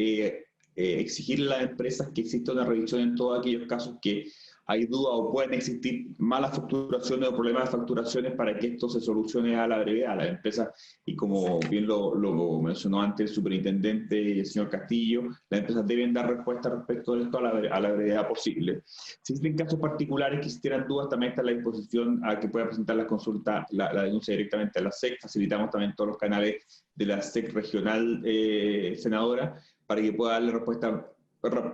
exigirle a las empresas que exista una revisión en todos aquellos casos que hay duda o pueden existir malas facturaciones o problemas de facturaciones, para que esto se solucione a la brevedad a las empresas. Y como bien lo mencionó antes el superintendente y el señor Castillo, las empresas deben dar respuesta respecto de esto a la brevedad posible. Si existen casos particulares que existieran dudas, también está a la disposición a que pueda presentar la consulta, la denuncia directamente a la SEC. Facilitamos también todos los canales de la SEC regional, senadora, para que pueda darle respuesta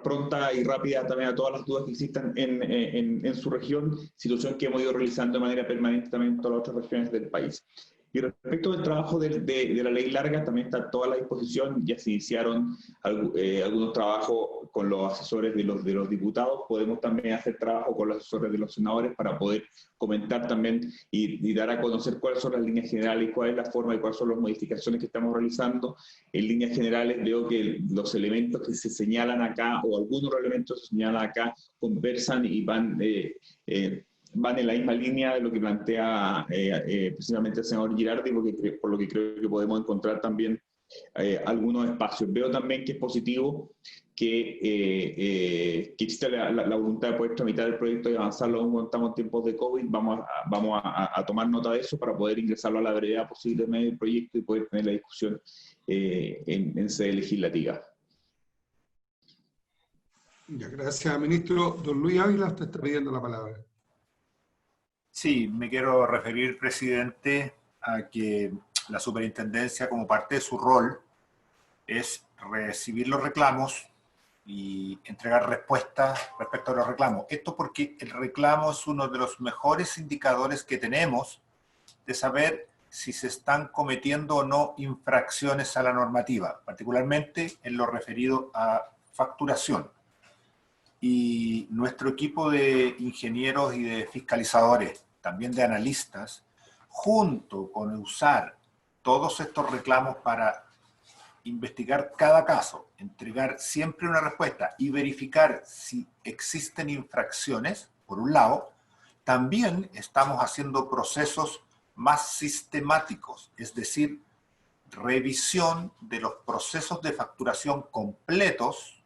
pronta y rápida también a todas las dudas que existan en su región, situación que hemos ido realizando de manera permanente también en todas las otras regiones del país. Y respecto del trabajo de la ley larga, también está toda la disposición. Ya se iniciaron algunos trabajos con los asesores de los diputados. Podemos también hacer trabajo con los asesores de los senadores para poder comentar también y dar a conocer cuáles son las líneas generales, cuál es la forma y cuáles son las modificaciones que estamos realizando. En líneas generales veo que los elementos que se señalan acá, o algunos elementos que se señalan acá, conversan y van en la misma línea de lo que plantea precisamente el senador Girardi, por lo que creo que podemos encontrar también algunos espacios. Veo también que es positivo que existe la voluntad de poder tramitar el proyecto y avanzarlo aún cuando estamos en tiempos de COVID. Vamos a tomar nota de eso para poder ingresarlo a la brevedad posible en medio del proyecto y poder tener la discusión en sede legislativa. Ya, gracias, ministro. Don Luis Ávila, usted está pidiendo la palabra. Sí, me quiero referir, presidente, a que la superintendencia, como parte de su rol, es recibir los reclamos y entregar respuestas respecto a los reclamos. Esto porque el reclamo es uno de los mejores indicadores que tenemos de saber si se están cometiendo o no infracciones a la normativa, particularmente en lo referido a facturación. Y nuestro equipo de ingenieros y de fiscalizadores, también de analistas, junto con usar todos estos reclamos para investigar cada caso, entregar siempre una respuesta y verificar si existen infracciones, por un lado, también estamos haciendo procesos más sistemáticos, es decir, revisión de los procesos de facturación completos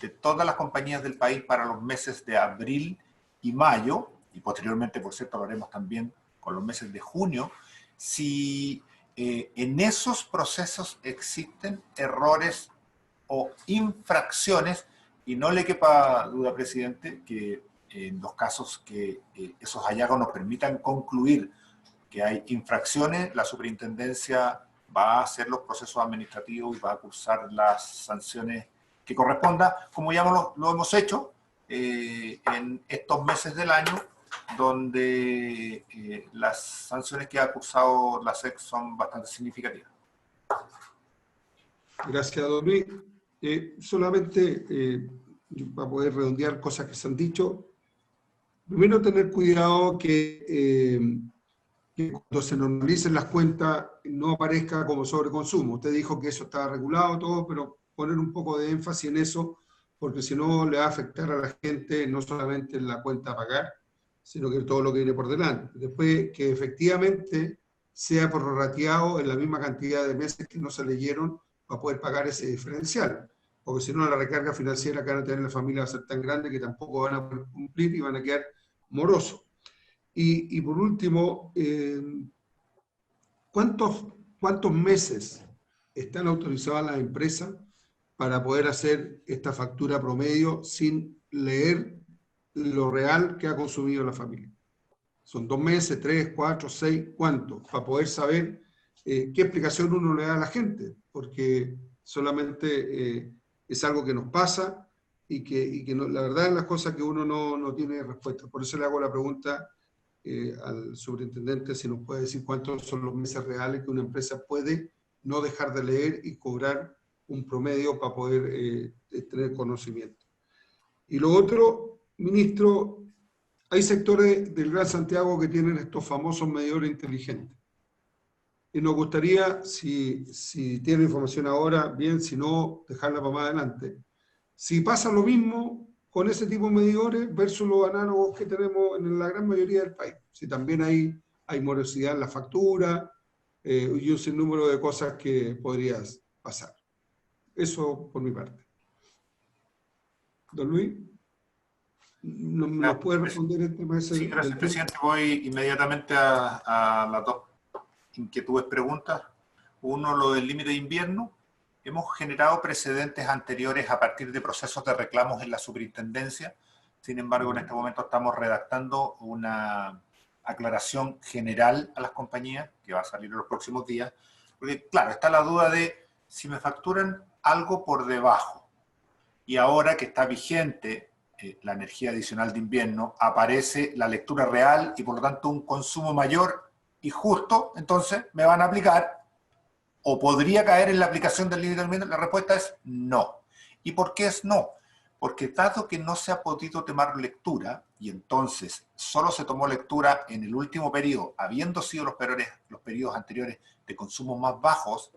de todas las compañías del país para los meses de abril y mayo, y posteriormente, por cierto, lo haremos también con los meses de junio, si en esos procesos existen errores o infracciones, y no le quepa duda, presidente, que en los casos que esos hallazgos nos permitan concluir que hay infracciones, la superintendencia va a hacer los procesos administrativos y va a cursar las sanciones que corresponda, como ya lo hemos hecho en estos meses del año, donde las sanciones que ha cursado la SEC son bastante significativas. Gracias, don Luis. Solamente para poder redondear cosas que se han dicho, primero tener cuidado que que cuando se normalicen las cuentas no aparezca como sobreconsumo. Usted dijo que eso estaba regulado todo, pero poner un poco de énfasis en eso, porque si no le va a afectar a la gente no solamente en la cuenta a pagar, sino que todo lo que viene por delante. Después, que efectivamente sea prorrateado en la misma cantidad de meses que no se leyeron para poder pagar ese diferencial. Porque si no, la recarga financiera que van a tener la familia va a ser tan grande que tampoco van a poder cumplir y van a quedar morosos. Y por último, ¿cuántos meses están autorizadas las empresas para poder hacer esta factura promedio sin leer lo real que ha consumido la familia? ¿Son 2 meses, 3, 4, 6? ¿Cuánto? Para poder saber qué explicación uno le da a la gente, porque solamente es algo que nos pasa y que no, la verdad es las cosas que uno no tiene respuesta. Por eso le hago la pregunta al superintendente si nos puede decir cuántos son los meses reales que una empresa puede no dejar de leer y cobrar un promedio para poder tener conocimiento. Y lo otro, ministro, hay sectores del Gran Santiago que tienen estos famosos medidores inteligentes. Y nos gustaría, si tiene información ahora, bien, si no, dejarla para más adelante. Si pasa lo mismo con ese tipo de medidores versus los análogos que tenemos en la gran mayoría del país. Si también hay morosidad en la factura y un sinnúmero de cosas que podrías pasar. Eso por mi parte. Don Luis, ¿nos puede responder el tema ese? Sí, gracias, presidente. Voy inmediatamente a las dos inquietudes, preguntas. Uno, lo del límite de invierno. Hemos generado precedentes anteriores a partir de procesos de reclamos en la superintendencia. Sin embargo, en este momento estamos redactando una aclaración general a las compañías, que va a salir en los próximos días. Porque, claro, está la duda de si me facturan algo por debajo. Y ahora que está vigente la energía adicional de invierno, aparece la lectura real y por lo tanto un consumo mayor y justo, entonces me van a aplicar, o podría caer en la aplicación del límite de invierno. La respuesta es no. ¿Y por qué es no? Porque dado que no se ha podido tomar lectura, y entonces solo se tomó lectura en el último periodo, habiendo sido los periodos anteriores de consumos más bajos,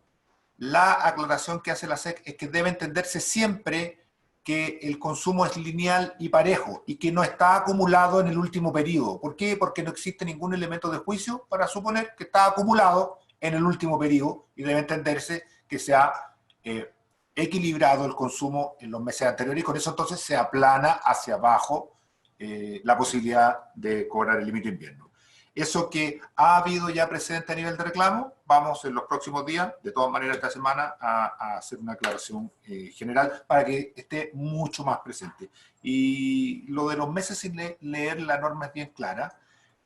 la aclaración que hace la SEC es que debe entenderse siempre que el consumo es lineal y parejo y que no está acumulado en el último periodo. ¿Por qué? Porque no existe ningún elemento de juicio para suponer que está acumulado en el último periodo y debe entenderse que se ha equilibrado el consumo en los meses anteriores y con eso entonces se aplana hacia abajo la posibilidad de cobrar el límite de invierno. Eso que ha habido ya precedente a nivel de reclamo, vamos en los próximos días, de todas maneras esta semana, a hacer una aclaración general para que esté mucho más presente. Y lo de los meses sin leer la norma es bien clara,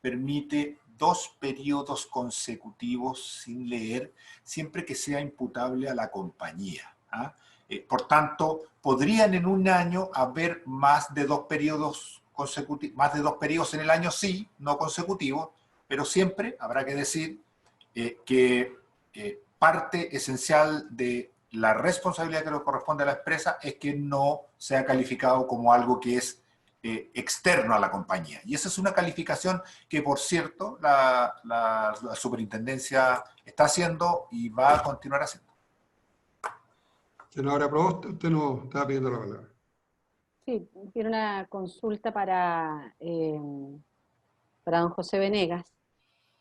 permite 2 periodos consecutivos sin leer, siempre que sea imputable a la compañía. Por tanto, podrían en un año haber más de 2 periodos consecutivos, más de 2 periodos en el año, sí, no consecutivos, pero siempre habrá que decir que parte esencial de la responsabilidad que le corresponde a la empresa es que no sea calificado como algo que es externo a la compañía. Y esa es una calificación que, por cierto, la superintendencia está haciendo y va a continuar haciendo. Senadora Provost, usted nos estaba pidiendo la palabra. Sí, tiene una consulta para don José Venegas.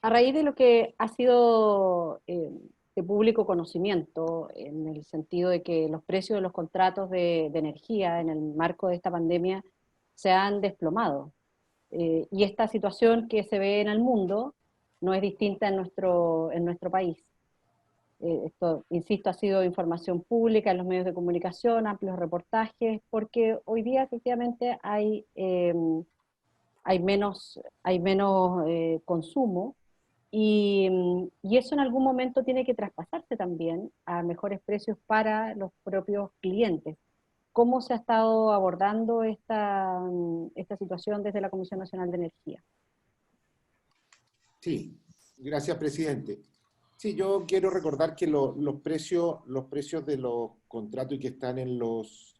A raíz de lo que ha sido de público conocimiento, en el sentido de que los precios de los contratos de energía en el marco de esta pandemia se han desplomado. Y esta situación que se ve en el mundo no es distinta en nuestro país. Esto, insisto, ha sido información pública en los medios de comunicación, amplios reportajes, porque hoy día efectivamente hay menos consumo y eso en algún momento tiene que traspasarse también a mejores precios para los propios clientes. ¿Cómo se ha estado abordando esta situación desde la Comisión Nacional de Energía? Sí, gracias, presidente. Sí, yo quiero recordar que los precios de los contratos y que están en los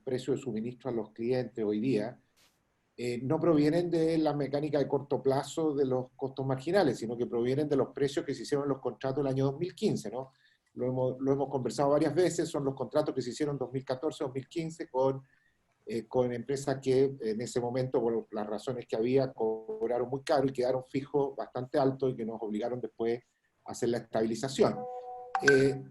precios de suministro a los clientes hoy día no provienen de la mecánica de corto plazo de los costos marginales, sino que provienen de los precios que se hicieron en los contratos del año 2015, ¿no? Lo hemos conversado varias veces, son los contratos que se hicieron en 2014-2015 con empresas que en ese momento, por las razones que había, cobraron muy caro y quedaron fijos bastante altos y que nos obligaron después a hacer la estabilización.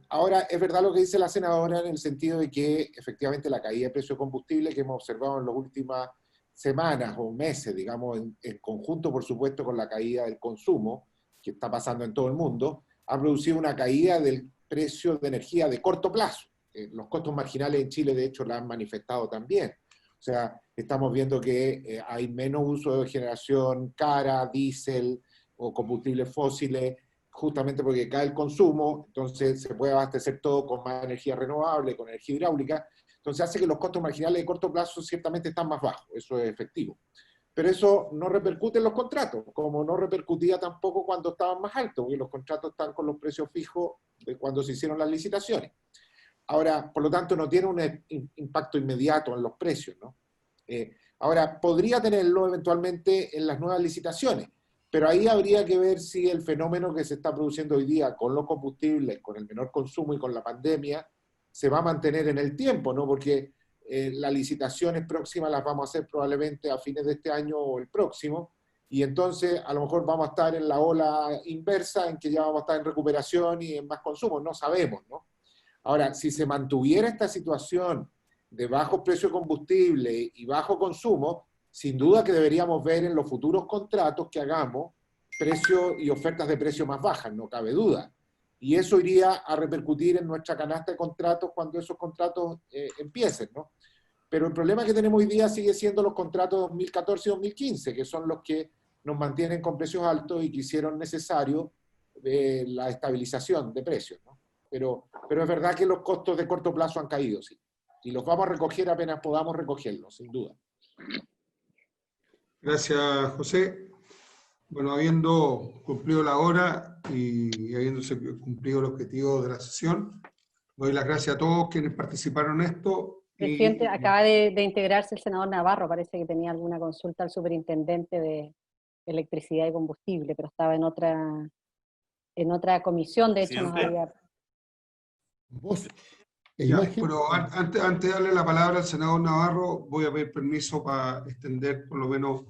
Ahora, es verdad lo que dice la senadora en el sentido de que efectivamente la caída de precio de combustible que hemos observado en las últimas semanas o meses, digamos, en conjunto, por supuesto, con la caída del consumo, que está pasando en todo el mundo, ha producido una caída del precio de energía de corto plazo. Los costos marginales en Chile, de hecho, la han manifestado también. O sea, estamos viendo que hay menos uso de generación cara, diésel o combustibles fósiles, justamente porque cae el consumo, entonces se puede abastecer todo con más energía renovable, con energía hidráulica, entonces hace que los costos marginales de corto plazo ciertamente están más bajos, eso es efectivo. Pero eso no repercute en los contratos, como no repercutía tampoco cuando estaban más altos, porque los contratos están con los precios fijos de cuando se hicieron las licitaciones. Ahora, por lo tanto, no tiene un impacto inmediato en los precios, ¿no? Ahora, podría tenerlo eventualmente en las nuevas licitaciones, pero ahí habría que ver si el fenómeno que se está produciendo hoy día con los combustibles, con el menor consumo y con la pandemia, se va a mantener en el tiempo, ¿no? Porque las licitaciones próximas las vamos a hacer probablemente a fines de este año o el próximo, y entonces a lo mejor vamos a estar en la ola inversa, en que ya vamos a estar en recuperación y en más consumo, no sabemos, ¿no? Ahora, si se mantuviera esta situación de bajo precio de combustible y bajo consumo, sin duda que deberíamos ver en los futuros contratos que hagamos precios y ofertas de precio más bajas, no cabe duda. Y eso iría a repercutir en nuestra canasta de contratos cuando esos contratos empiecen, ¿no? Pero el problema que tenemos hoy día sigue siendo los contratos 2014 y 2015, que son los que nos mantienen con precios altos y que hicieron necesario la estabilización de precios, ¿no? Pero es verdad que los costos de corto plazo han caído, sí. Y los vamos a recoger apenas podamos recogerlos, sin duda. Gracias, José. Bueno, habiendo cumplido la hora y habiéndose cumplido el objetivo de la sesión, doy las gracias a todos quienes participaron en esto. Presidente, acaba de integrarse el senador Navarro, parece que tenía alguna consulta al superintendente de electricidad y combustible, pero estaba en otra comisión, de hecho nos había... ¿Vos? Ya, pero antes de darle la palabra al senador Navarro, voy a pedir permiso para extender por lo menos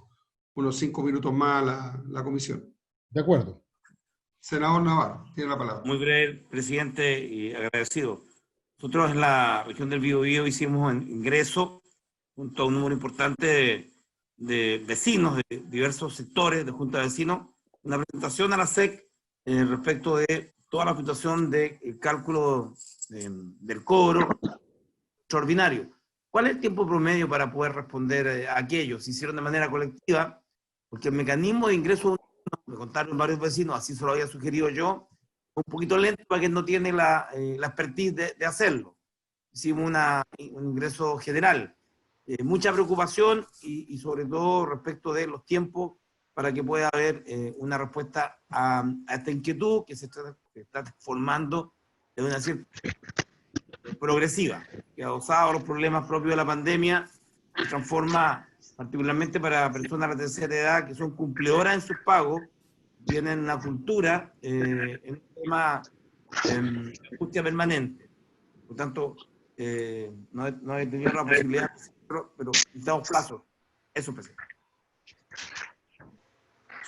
unos 5 minutos más la comisión. De acuerdo. Senador Navarro, tiene la palabra. Muy breve, presidente, y agradecido. Nosotros en la región del Biobío hicimos un ingreso junto a un número importante de vecinos de diversos sectores de Junta de Vecinos, una presentación a la SEC respecto de toda la situación del cálculo del cobro extraordinario. ¿Cuál es el tiempo promedio para poder responder a aquello? Se hicieron de manera colectiva, porque el mecanismo de ingreso, me contaron varios vecinos, así se lo había sugerido yo, un poquito lento para quien no tiene la expertise de hacerlo. Hicimos un ingreso general. Mucha preocupación y sobre todo respecto de los tiempos para que pueda haber una respuesta a esta inquietud que se está formando de una cierta progresiva, que adosado a los problemas propios de la pandemia, se transforma particularmente para personas de la tercera edad que son cumplidoras en sus pagos, tienen una cultura en un tema de angustia permanente. Por tanto, no he tenido la posibilidad, pero necesitamos plazos. Eso, presidente.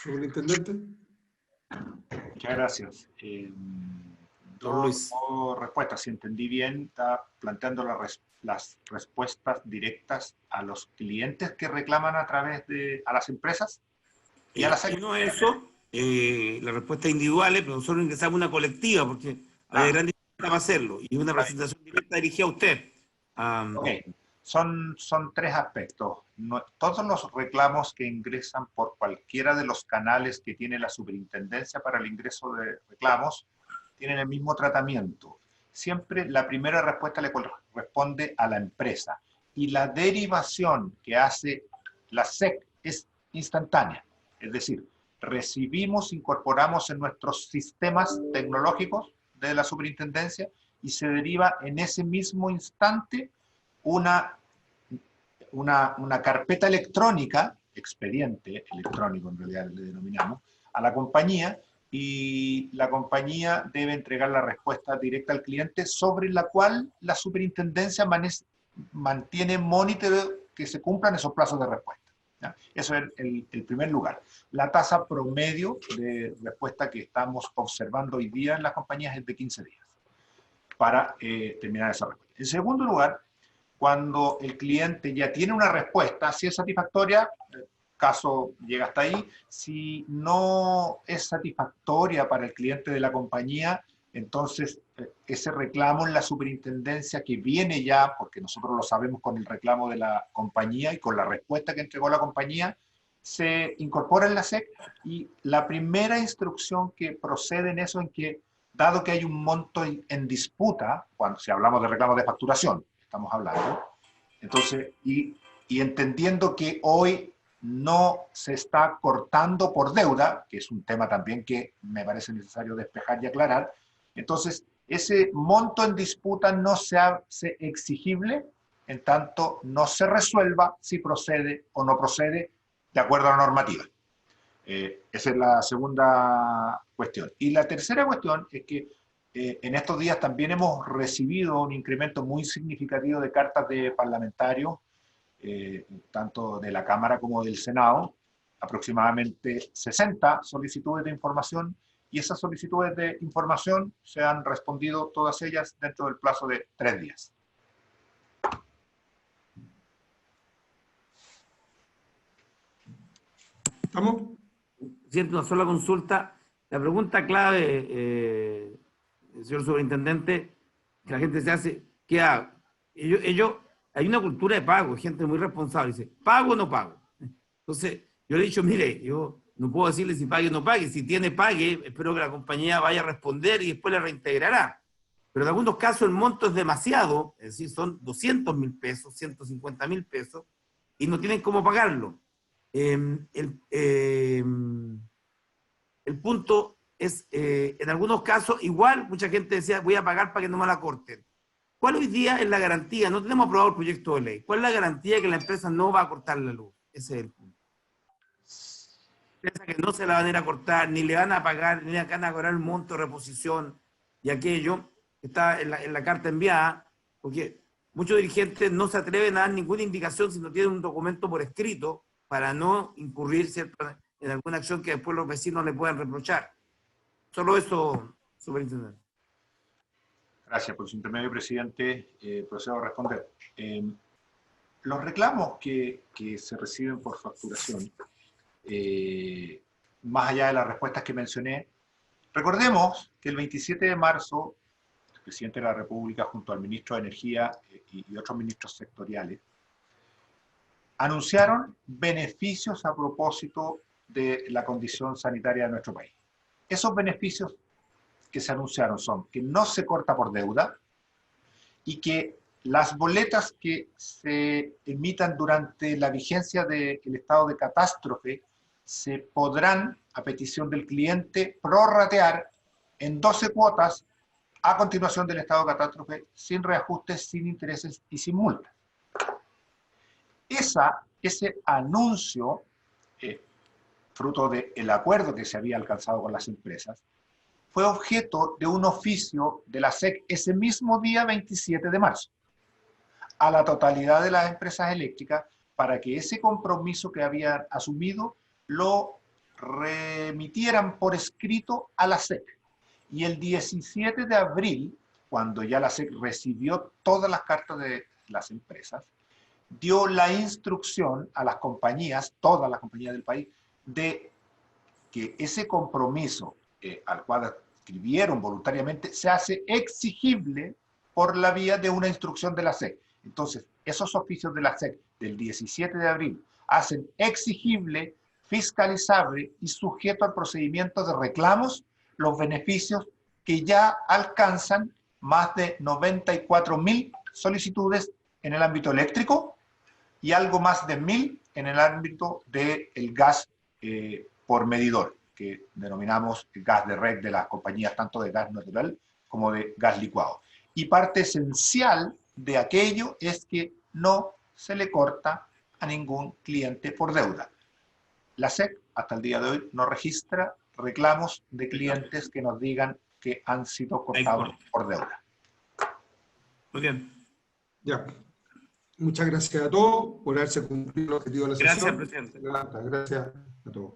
Superintendente. Muchas gracias. Luis. Respuesta, si entendí bien, está planteando las respuestas directas a los clientes que reclaman a través de a las empresas y a las no eso, la respuesta individual, pero nosotros ingresamos una colectiva porque hay gran dificultad para hacerlo y una presentación directa dirigida a usted. Okay. Son 3 aspectos. Todos los reclamos que ingresan por cualquiera de los canales que tiene la superintendencia para el ingreso de reclamos tienen el mismo tratamiento. Siempre la primera respuesta le corresponde a la empresa y la derivación que hace la SEC es instantánea. Es decir, recibimos, incorporamos en nuestros sistemas tecnológicos de la superintendencia y se deriva en ese mismo instante una una carpeta electrónica, expediente electrónico en realidad le denominamos, a la compañía, y la compañía debe entregar la respuesta directa al cliente, sobre la cual la superintendencia mantiene monitoreo que se cumplan esos plazos de respuesta. ¿Ya? Eso es el primer lugar. La tasa promedio de respuesta que estamos observando hoy día en las compañías es de 15 días para terminar esa respuesta. En segundo lugar, cuando el cliente ya tiene una respuesta, si es satisfactoria, caso llega hasta ahí. Si no es satisfactoria para el cliente de la compañía, entonces ese reclamo en la superintendencia que viene ya, porque nosotros lo sabemos con el reclamo de la compañía y con la respuesta que entregó la compañía, se incorpora en la SEC, y la primera instrucción que procede en eso, en que, dado que hay un monto en disputa, cuando si hablamos de reclamos de facturación, estamos hablando, entonces, y entendiendo que hoy no se está cortando por deuda, que es un tema también que me parece necesario despejar y aclarar, entonces ese monto en disputa no se hace exigible en tanto no se resuelva si procede o no procede de acuerdo a la normativa. Esa es la segunda cuestión. Y la tercera cuestión es que en estos días también hemos recibido un incremento muy significativo de cartas de parlamentarios, tanto de la Cámara como del Senado, aproximadamente 60 solicitudes de información, y esas solicitudes de información se han respondido todas ellas dentro del plazo de 3 días. ¿Estamos? Siento una sola consulta. La pregunta clave, señor superintendente, que la gente se hace, ¿qué hago? Hay una cultura de pago, gente muy responsable, dice, ¿pago o no pago? Entonces, yo le he dicho, mire, yo no puedo decirle si pague o no pague, si tiene pague, espero que la compañía vaya a responder y después le reintegrará. Pero en algunos casos el monto es demasiado, es decir, son 200.000 pesos, 150.000 pesos, y no tienen cómo pagarlo. El punto es, en algunos casos, igual mucha gente decía, voy a pagar para que no me la corten. ¿Cuál hoy día es la garantía? No tenemos aprobado el proyecto de ley. ¿Cuál es la garantía de que la empresa no va a cortar la luz? Ese es el punto. Piensa que no se la van a ir a cortar, ni le van a pagar, ni le van a cobrar el monto de reposición y aquello que está en la carta enviada, porque muchos dirigentes no se atreven a dar ninguna indicación si no tienen un documento por escrito para no incurrir, ¿cierto?, en alguna acción que después los vecinos le puedan reprochar. Solo eso, superintendente. Gracias por su intermedio, presidente. Procedo a responder. Los reclamos que se reciben por facturación, más allá de las respuestas que mencioné, recordemos que el 27 de marzo, el presidente de la República, junto al ministro de Energía y otros ministros sectoriales, anunciaron beneficios a propósito de la condición sanitaria de nuestro país. Esos beneficios que se anunciaron son que no se corta por deuda y que las boletas que se emitan durante la vigencia del estado de catástrofe se podrán, a petición del cliente, prorratear en 12 cuotas a continuación del estado de catástrofe, sin reajustes, sin intereses y sin multas. Ese anuncio, fruto del acuerdo que se había alcanzado con las empresas, fue objeto de un oficio de la SEC ese mismo día 27 de marzo, a la totalidad de las empresas eléctricas, para que ese compromiso que habían asumido lo remitieran por escrito a la SEC. Y el 17 de abril, cuando ya la SEC recibió todas las cartas de las empresas, dio la instrucción a las compañías, todas las compañías del país, de que ese compromiso al cual escribieron voluntariamente se hace exigible por la vía de una instrucción de la SEC. Entonces, esos oficios de la SEC del 17 de abril hacen exigible, fiscalizable y sujeto al procedimiento de reclamos los beneficios que ya alcanzan más de 94.000 solicitudes en el ámbito eléctrico y algo más de 1.000 en el ámbito del gas por medidor, que denominamos el gas de red de las compañías tanto de gas natural como de gas licuado. Y parte esencial de aquello es que no se le corta a ningún cliente por deuda. La SEC hasta el día de hoy no registra reclamos de clientes que nos digan que han sido cortados por deuda. Muy bien. Ya. Muchas gracias a todos por haberse cumplido el objetivo de la sesión. Gracias, presidente. Gracias a todos.